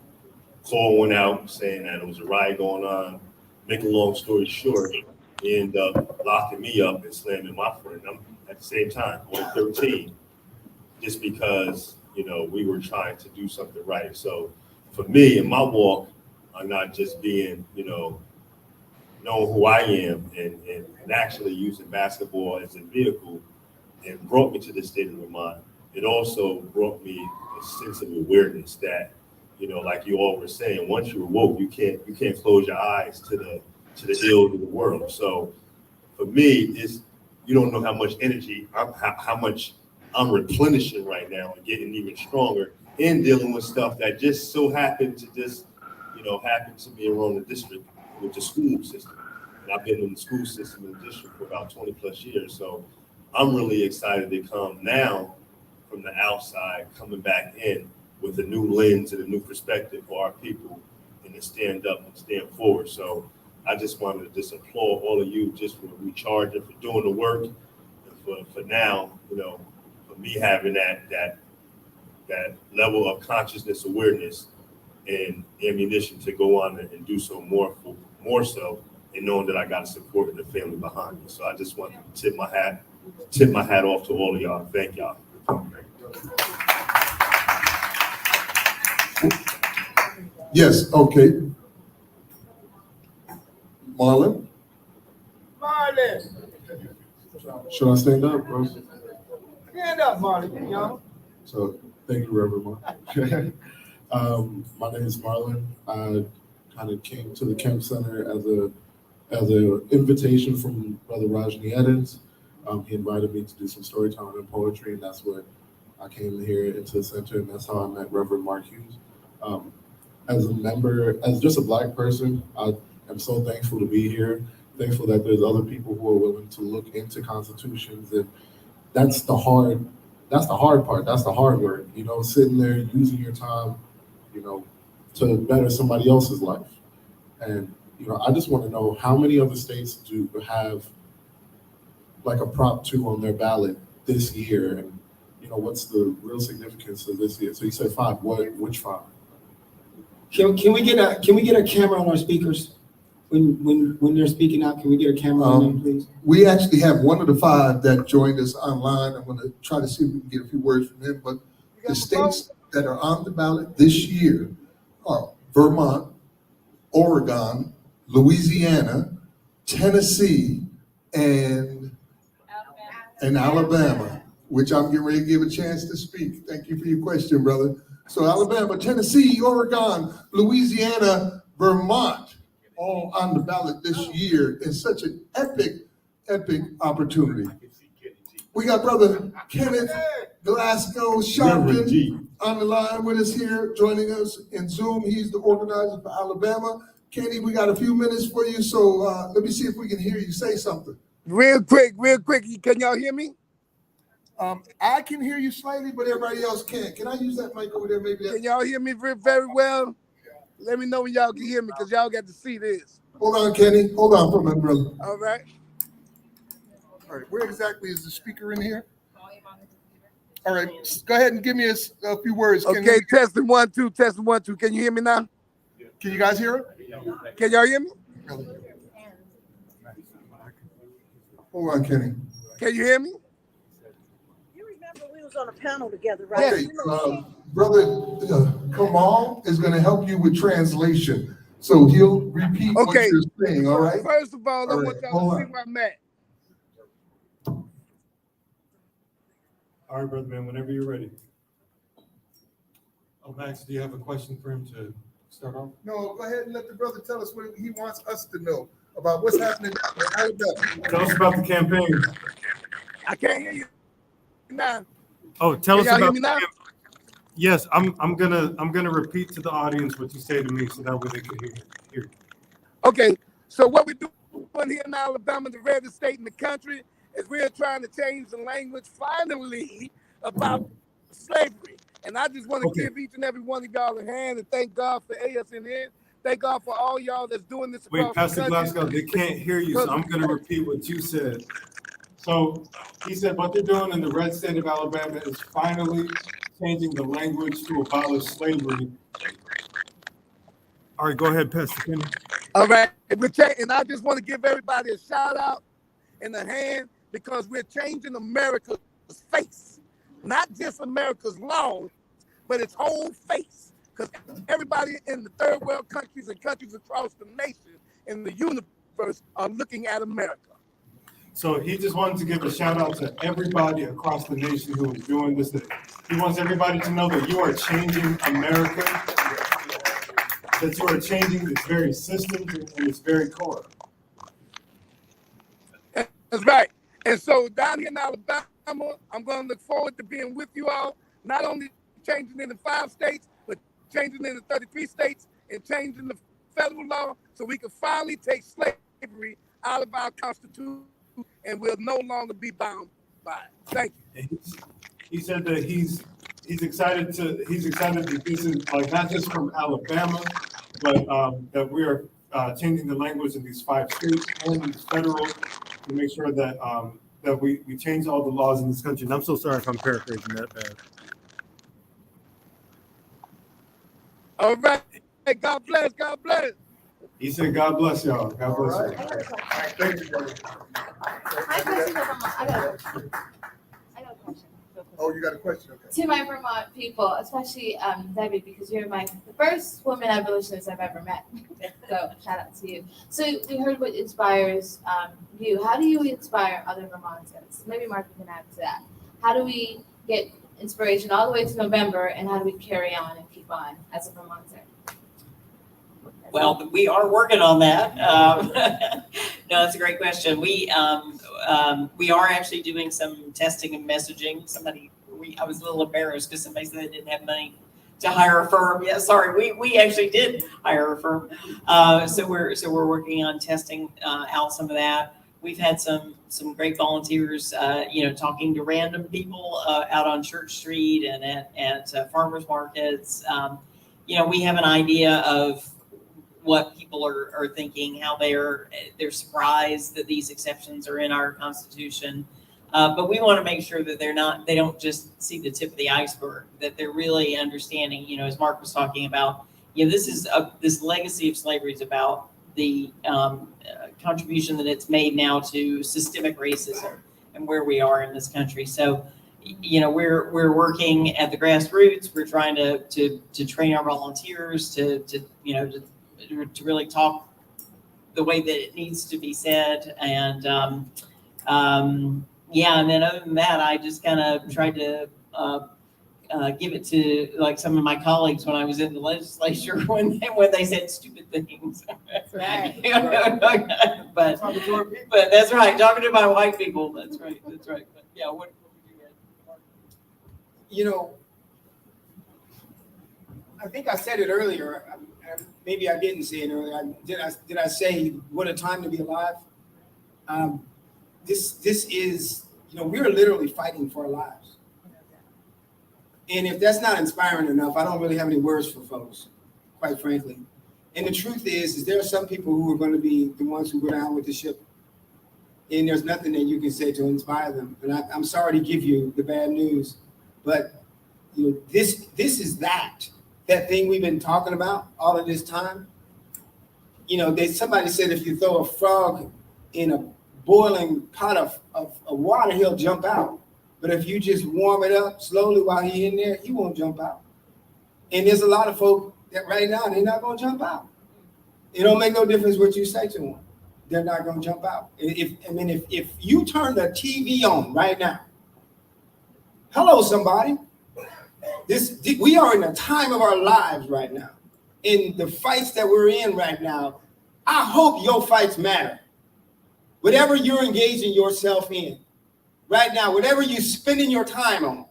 call went out saying that it was a riot going on. Make a long story short, he ended up locking me up and slamming my friend. I'm at the same time, only 13, just because, you know, we were trying to do something right. So for me, in my walk, I'm not just being, you know, knowing who I am and actually using basketball as a vehicle and brought me to the state of Vermont. It also brought me a sense of awareness that, you know, like you all were saying, once you're woke, you can't close your eyes to the ills of the world. So for me, it's, you don't know how much energy, how much I'm replenishing right now and getting even stronger in dealing with stuff that just so happened to just, you know, happen to be around the district with the school system. And I've been in the school system in the district for about 20 plus years. So I'm really excited to come now from the outside, coming back in with a new lens and a new perspective for our people, and to stand up and stand forward. So I just wanted to just applaud all of you just for recharging, for doing the work, and for now, you know, for me having that level of consciousness, awareness, and ammunition to go on and do so more so, and knowing that I got support in the family behind me. So I just want to tip my hat off to all of y'all. Thank y'all. Yes, okay. Marlon? Should I stand up, bro? Stand up, Marlon, y'all. So thank you, Reverend Mark. My name is Marlon. I kind of came to the camp center as a invitation from Brother Rajni Edens. He invited me to do some storytelling and poetry, and that's what I came here into the center, and that's how I met Reverend Mark Hughes. As a member, as just a Black person, I am so thankful to be here. Thankful that there's other people who are willing to look into constitutions, and that's the hard part. That's the hard work, you know, sitting there using your time, you know, to better somebody else's life. And, you know, I just want to know how many other states do have like a Prop 2 on their ballot this year, and, you know, what's the real significance of this year? So you said 5. Which 5? Can we get a camera on our speakers when they're speaking out? Can we get a camera on them, please? We actually have one of the 5 that joined us online. I'm going to try to see if we can get a few words from him. But the states that are on the ballot this year are Vermont, Oregon, Louisiana, Tennessee, and Alabama, which I'm getting ready to give a chance to speak. Thank you for your question, brother. So Alabama, Tennessee, Oregon, Louisiana, Vermont, all on the ballot this year in such an epic opportunity. We got brother Kenneth Glasgow Sharpton on the line with us here, joining us in Zoom. He's the organizer for Alabama. Kenny, we got a few minutes for you, so let me see if we can hear you say something. Real quick, can y'all hear me? I can hear you slightly, but everybody else can't. Can I use that mic over there? Maybe. Can y'all hear me very well? Let me know when y'all can hear me, because y'all got to see this. Hold on, Kenny. Hold on for a minute, brother. All right. All right, where exactly is the speaker in here? All right, go ahead and give me a few words. Okay, testing 1 2, testing 1 2. Can you hear me now? Can you guys hear him? Can y'all hear me? Hold on, Kenny. Can you hear me? You remember we was on a panel together, right? Okay, brother Kamal is going to help you with translation. So he'll repeat what Okay. you're saying, all right? First of all, I All want right, y'all hold to see on. where I'm at. All right, Brother Man, whenever you're ready. Oh, Max, do you have a question for him to start off? No, go ahead and let the brother tell us what he wants us to know about what's happening in Alabama. Tell us about the campaign. I can't hear you now. Oh, tell Can us y'all hear about me the now? Yes, I'm gonna repeat to the audience what you say to me so that way they can hear. Okay, so what we're doing here in Alabama, the reddest state in the country, is we're trying to change the language finally about slavery. And I just want to Okay. give each and every one of y'all a hand and thank God for ASNN. Thank God for all y'all that's doing this Wait, across Pastor the country. Glasgow, they can't hear you, so I'm gonna repeat what you said. So he said what they're doing in the red state of Alabama is finally changing the language to abolish slavery. All right, go ahead, Pastor Kenny. All right, and I just want to give everybody a shout out and a hand because we're changing America's face, not just America's laws, but its whole face. Because everybody in the third world countries and countries across the nation in the universe are looking at America. So he just wanted to give a shout out to everybody across the nation who is doing this. He wants everybody to know that you are changing America, that you are changing its very systems and its very core. That's right. And so down here in Alabama, I'm going to look forward to being with you all, not only changing in the 5 states, but changing in the 33 states and changing the federal law so we can finally take slavery out of our Constitution and we'll no longer be bound by it. Thank you. He said that he's excited that this is like not just from Alabama, but that we are changing the language in these 5 states and these federal to make sure that that we change all the laws in this country. And I'm so sorry if I'm paraphrasing that bad. All right. God bless. God bless. He said, God bless y'all. God bless y'all. Thank you, brother. My question is I got a question. Oh, you got a question? Okay. To my Vermont people, especially Debbie, because you're the first woman abolitionists I've ever met. So shout out to you. So we heard what inspires you. How do you inspire other Vermonters? Maybe Mark can add to that. How do we get inspiration all the way to November, and how do we carry on and keep on as a Vermonter? Well, we are working on that. No, that's a great question. We are actually doing some testing and messaging. I was a little embarrassed because somebody said they didn't have money to hire a firm. Yeah, sorry, we actually did hire a firm. So we're working on testing out some of that. We've had some great volunteers, talking to random people out on Church Street and at farmers markets. We have an idea of what people are thinking, how they're surprised that these exceptions are in our Constitution. But we want to make sure that they don't just see the tip of the iceberg, that they're really understanding, as Mark was talking about, this legacy of slavery is about the contribution that it's made now to systemic racism and where we are in this country. So, we're working at the grassroots. We're trying to train our volunteers to really talk the way that it needs to be said. And and then other than that, I just kind of tried to give it to like some of my colleagues when I was in the legislature when they said stupid things. That's right. But that's right. Talking to my white people. That's right. But yeah, what would you add? I think I said it earlier. Maybe I didn't say it earlier. Did I say what a time to be alive? This is, we're literally fighting for our lives. And if that's not inspiring enough, I don't really have any words for folks, quite frankly. And the truth is there are some people who are going to be the ones who go down with the ship. And there's nothing that you can say to inspire them. And I'm sorry to give you the bad news, but this is that that thing we've been talking about all of this time. You know, somebody said if you throw a frog in a boiling pot of water, he'll jump out. But if you just warm it up slowly while he's in there, he won't jump out. And there's a lot of folk that right now, they're not gonna jump out. It don't make no difference what you say to them. They're not gonna jump out. If you turn the TV on right now, hello somebody. We are in a time of our lives right now. In the fights that we're in right now, I hope your fights matter. Whatever you're engaging yourself in right now, whatever you're spending your time on,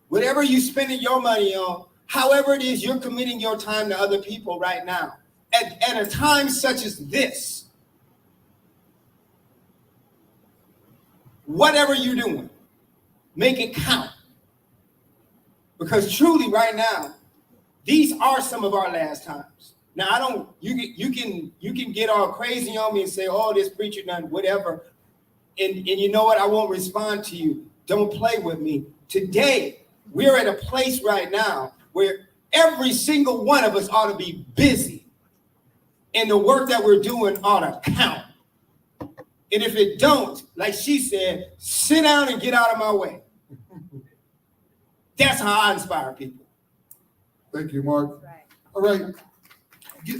whatever you're spending your money on, however it is you're committing your time to other people right now, at a time such as this, whatever you're doing, make it count. Because truly right now, these are some of our last times. Now you can get all crazy on me and say, oh, this preacher done whatever. And you know what? I won't respond to you. Don't play with me. Today, we're at a place right now where every single one of us ought to be busy. And the work that we're doing ought to count. And if it don't, like she said, sit down and get out of my way. That's how I inspire people. Thank you, Mark. All right.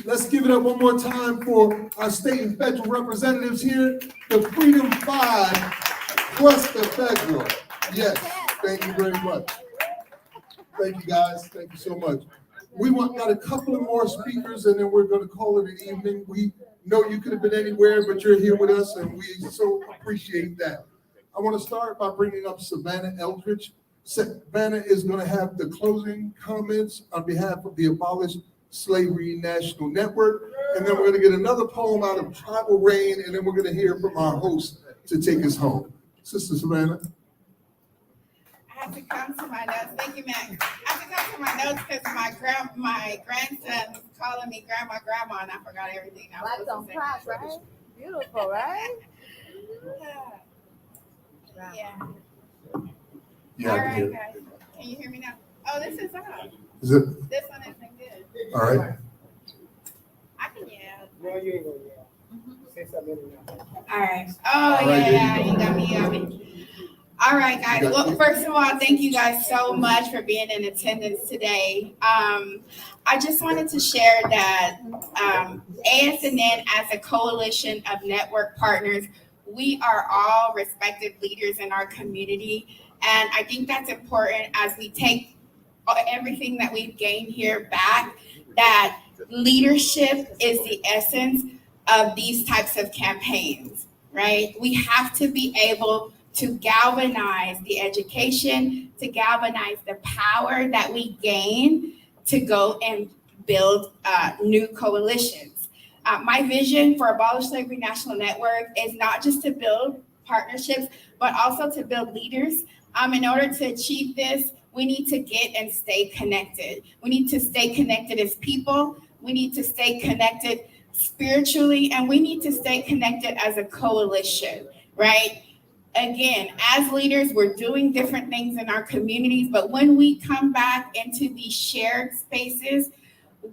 Let's give it up one more time for our state and federal representatives here. The Freedom 5 plus the federal. Yes, thank you very much. Thank you, guys. Thank you so much. We got a couple of more speakers, and then we're going to call it an evening. We know you could have been anywhere, but you're here with us, and we so appreciate that. I want to start by bringing up Savannah Eldridge. Savannah is going to have the closing comments on behalf of the Abolished Slavery National Network, and then we're going to get another poem out of Tribal Rain, and then we're going to hear from our host to take us home. Sister Savannah. I have to come to my notes. Thank you, Max. I have to come to my notes because my grandson was calling me grandma, and I forgot everything. Black don't crack, right? Beautiful, right? Yeah. All right, guys. Can you hear me now? Oh, this is on. Is it? This one isn't good. All right. I can yell. No, you ain't gonna yell. Say something now. All right. Oh, yeah, you got me. All right, guys. Well, first of all, thank you guys so much for being in attendance today. I just wanted to share that ASNN, as a coalition of network partners, we are all respected leaders in our community. And I think that's important as we take everything that we've gained here back, that leadership is the essence of these types of campaigns, right? We have to be able to galvanize the education, to galvanize the power that we gain to go and build new coalitions. My vision for Abolish Slavery National Network is not just to build partnerships, but also to build leaders. In order to achieve this, we need to get and stay connected. We need to stay connected as people. We need to stay connected spiritually, and we need to stay connected as a coalition, right? Again, as leaders, we're doing different things in our communities, but when we come back into these shared spaces,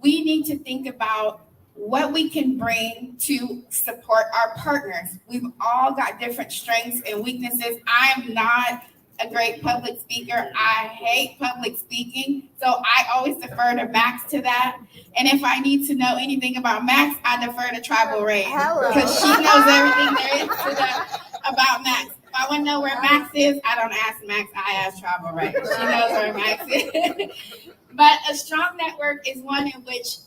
we need to think about what we can bring to support our partners. We've all got different strengths and weaknesses. I'm not a great public speaker. I hate public speaking, so I always defer to Max to that. And if I need to know anything about Max, I defer to Tribal Rain because she knows everything there is to know about Max. If I want to know where Max is, I don't ask Max, I ask Tribal Rain. She knows where Max is. But a strong network is one in which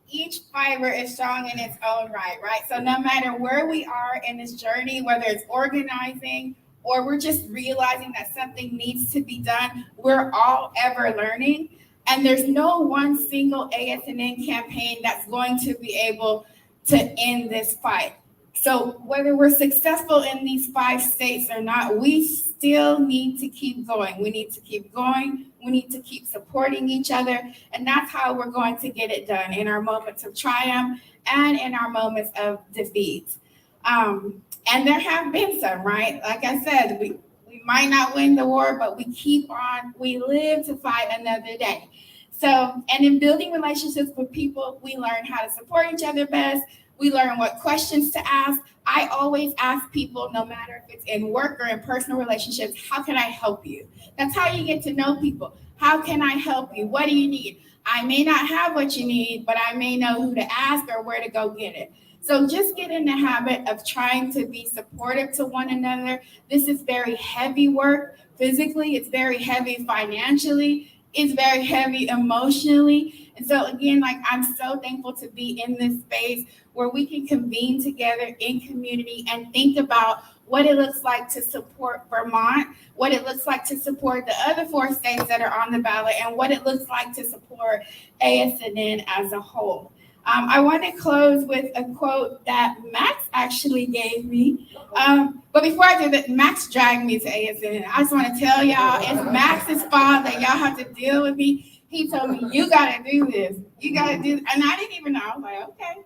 each fiber is strong in its own right? So no matter where we are in this journey, whether it's organizing or we're just realizing that something needs to be done, we're all ever learning. And there's no one single ASNN campaign that's going to be able to end this fight. So whether we're successful in these 5 states or not, we still need to keep going. We need to keep going. We need to keep supporting each other. And that's how we're going to get it done, in our moments of triumph and in our moments of defeat. And there have been some, right? Like I said, we might not win the war, but we keep on, we live to fight another day. So, and in building relationships with people, we learn how to support each other best. We learn what questions to ask. I always ask people, no matter if it's in work or in personal relationships, how can I help you? That's how you get to know people. How can I help you? What do you need? I may not have what you need, but I may know who to ask or where to go get it. So just get in the habit of trying to be supportive to one another. This is very heavy work physically. It's very heavy financially. It's very heavy emotionally. And so again, like, I'm so thankful to be in this space where we can convene together in community and think about what it looks like to support Vermont, what it looks like to support the other 4 states that are on the ballot, and what it looks like to support ASNN as a whole. I want to close with a quote that Max actually gave me. But before I do that, Max dragged me to ASNN. I just want to tell y'all, it's Max's fault that y'all have to deal with me. He told me, you got to do this. You got to do this. And I didn't even know. I was like, okay,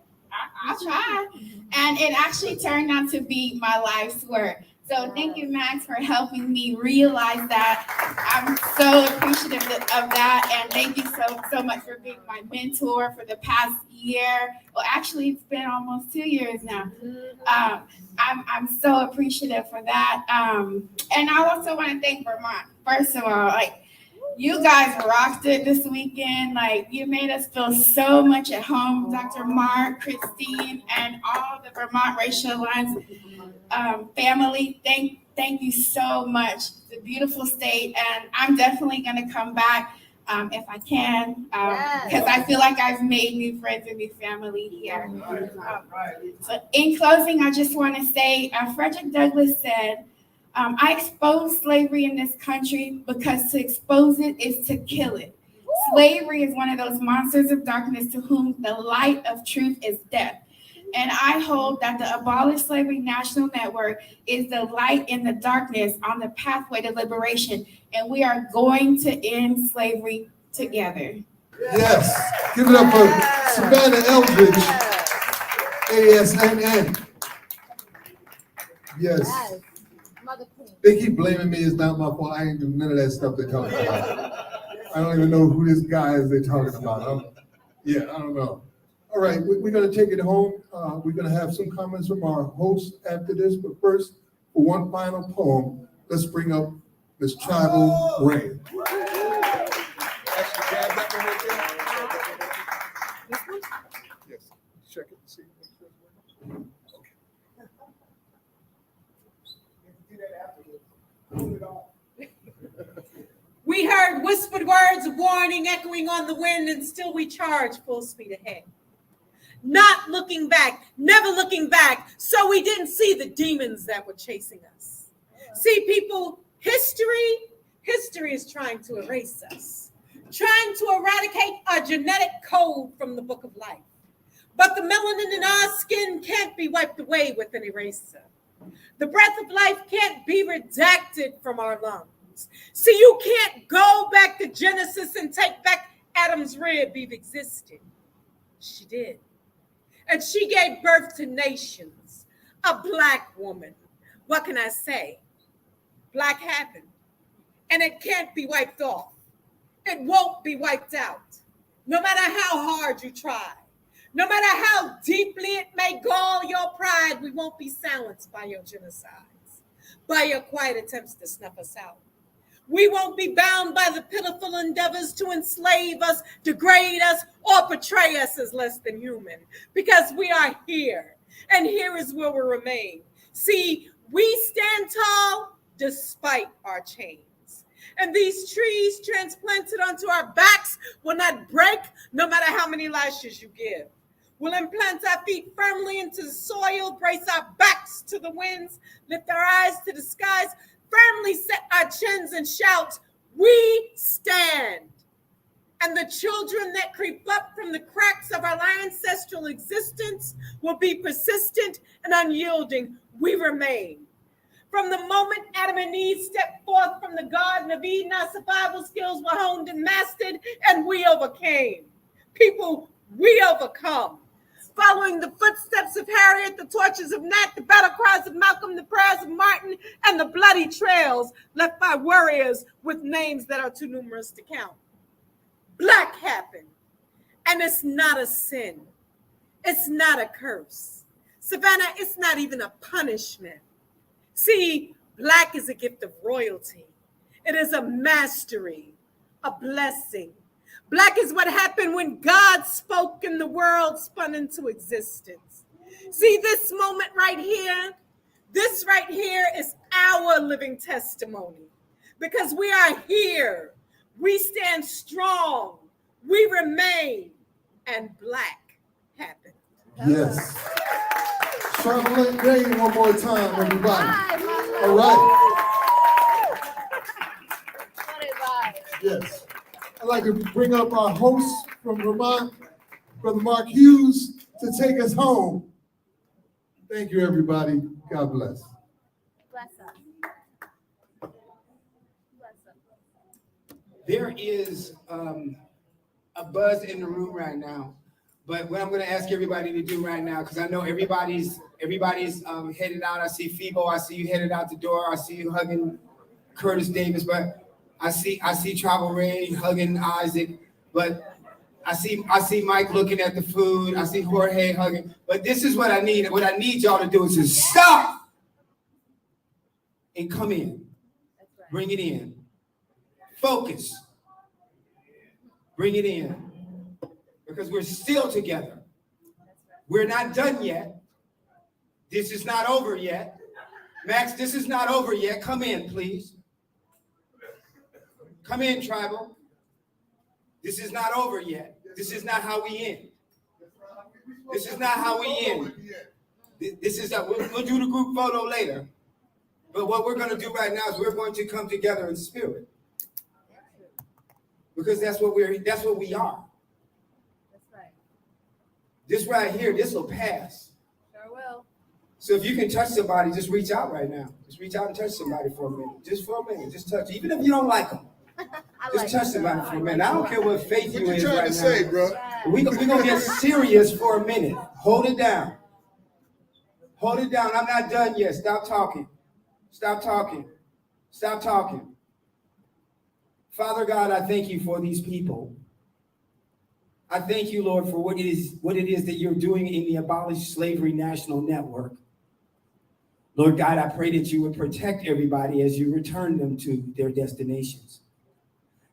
I'll try. And it actually turned out to be my life's work. So thank you, Max, for helping me realize that. I'm so appreciative of that. And thank you so much for being my mentor for the past year. Well, actually, it's been almost 2 years now. I'm so appreciative for that. And I also want to thank Vermont. First of all, like, you guys rocked it this weekend. Like, you made us feel so much at home. Dr. Mark, Christine, and all the Vermont Racial Alliance family. Thank you so much. It's a beautiful state, and I'm definitely going to come back if I can, because I feel like I've made new friends and new family here. So in closing, I just want to say, Frederick Douglass said, I expose slavery in this country because to expose it is to kill it. Slavery is one of those monsters of darkness to whom the light of truth is death. And I hold that the Abolish Slavery National Network is the light in the darkness on the pathway to liberation. And we are going to end slavery together. Yes, give it up for Savannah Eldridge, ASNN. Yes. They keep blaming me. It's not my fault. I ain't do none of that stuff they're talking about. I don't even know who this guy is they're talking about. I don't know. All right, we're going to take it home. We're going to have some comments from our host after this. But first, for one final poem, let's bring up Miss Tribal Rain. Yes, check it. See. We heard whispered words of warning echoing on the wind, and still we charge full speed ahead. Not looking back, never looking back, so we didn't see the demons that were chasing us. See, people, history is trying to erase us, trying to eradicate our genetic code from the book of life. But the melanin in our skin can't be wiped away with an eraser. The breath of life can't be redacted from our lungs. See, you can't go back to Genesis and take back Adam's rib. Eve existed. She did. And she gave birth to nations, a Black woman. What can I say? Black happened, and it can't be wiped off. It won't be wiped out, no matter how hard you try. No matter how deeply it may gall your pride, we won't be silenced by your genocides, by your quiet attempts to snuff us out. We won't be bound by the pitiful endeavors to enslave us, degrade us, or portray us as less than human, because we are here, and here is where we remain. See, we stand tall despite our chains. And these trees transplanted onto our backs will not break, no matter how many lashes you give. We'll implant our feet firmly into the soil, brace our backs to the winds, lift our eyes to the skies, firmly set our chins and shout, we stand. And the children that creep up from the cracks of our ancestral existence will be persistent and unyielding. We remain. From the moment Adam and Eve stepped forth from the Garden of Eden, our survival skills were honed and mastered, and we overcame. People, we overcome. Following the footsteps of Harriet, the torches of Nat, the battle cries of Malcolm, the prayers of Martin, and the bloody trails left by warriors with names that are too numerous to count. Black happened. And it's not a sin. It's not a curse. Savannah, it's not even a punishment. See, Black is a gift of royalty. It is a mastery, a blessing. Black is what happened when God spoke and the world spun into existence. See, this moment right here, this right here is our living testimony because we are here. We stand strong. We remain, and Black happened. Yes. Traveling Green one more time, everybody. All right. Yes. I'd like to bring up our host from Vermont, Brother Mark Hughes, to take us home. Thank you, everybody. God bless. Bless us. There is a buzz in the room right now, but what I'm going to ask everybody to do right now, because I know everybody's headed out. I see Phoebo. I see you headed out the door. I see you hugging Curtis Davis, but I see Travel Ray hugging Isaac, but I see Mike looking at the food. I see Jorge hugging. But this is what I need. What I need y'all to do is to stop and come in. Bring it in. Focus. Bring it in. Because we're still together. We're not done yet. This is not over yet. Max, this is not over yet. Come in, please. Come in, Tribal. This is not over yet. This is not how we end. This is not how we end. This is we'll do the group photo later. But what we're going to do right now is we're going to come together in spirit. Because that's what we are. That's right. This right here, this will pass. Sure will. So if you can touch somebody, just reach out right now. Just reach out and touch somebody for a minute. Just for a minute. Just touch. Even if you don't like them. Just touch somebody for a minute. I don't care what faith you is right now. Say, bro? We're going to get serious for a minute. Hold it down. Hold it down. I'm not done yet. Stop talking. Stop talking. Stop talking. Father God, I thank you for these people. I thank you, Lord, for what it is that you're doing in the Abolish Slavery National Network. Lord God, I pray that you would protect everybody as you return them to their destinations.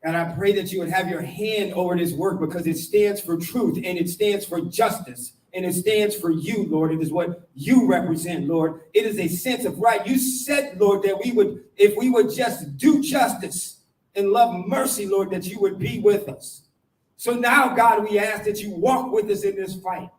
And I pray that you would have your hand over this work because it stands for truth and it stands for justice and it stands for you, Lord. It is what you represent, Lord. It is a sense of right. You said, Lord, that if we would just do justice and love mercy, Lord, that you would be with us. So now, God, we ask that you walk with us in this fight.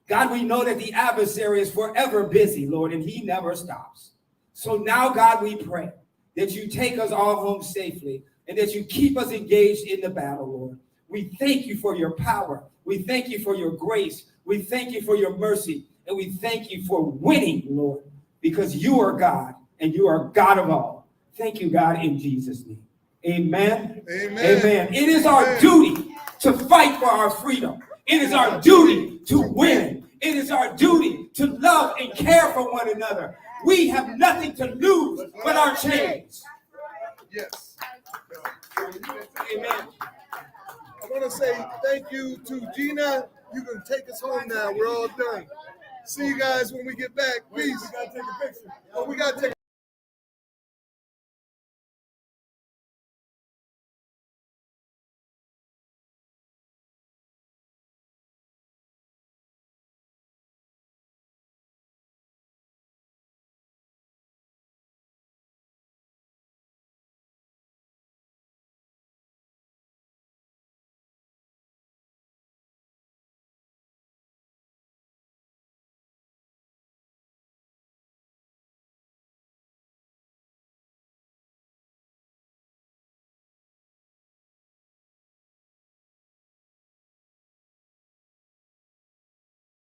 God, we know that the adversary is forever busy, Lord, and he never stops. So now, God, we pray that you take us all home safely and that you keep us engaged in the battle, Lord. We thank you for your power. We thank you for your grace. We thank you for your mercy. And we thank you for winning, Lord, because you are God and you are God of all. Thank you, God, in Jesus' name. Amen. Amen. Amen. It is our duty to fight for our freedom. It is our duty to win. It is our duty to love and care for one another. We have nothing to lose but our chains. Yes. Amen. I want to say thank you to Gina. You can take us home now. We're all done. See you guys when we get back. Peace. We got to take a picture. Oh, we got to take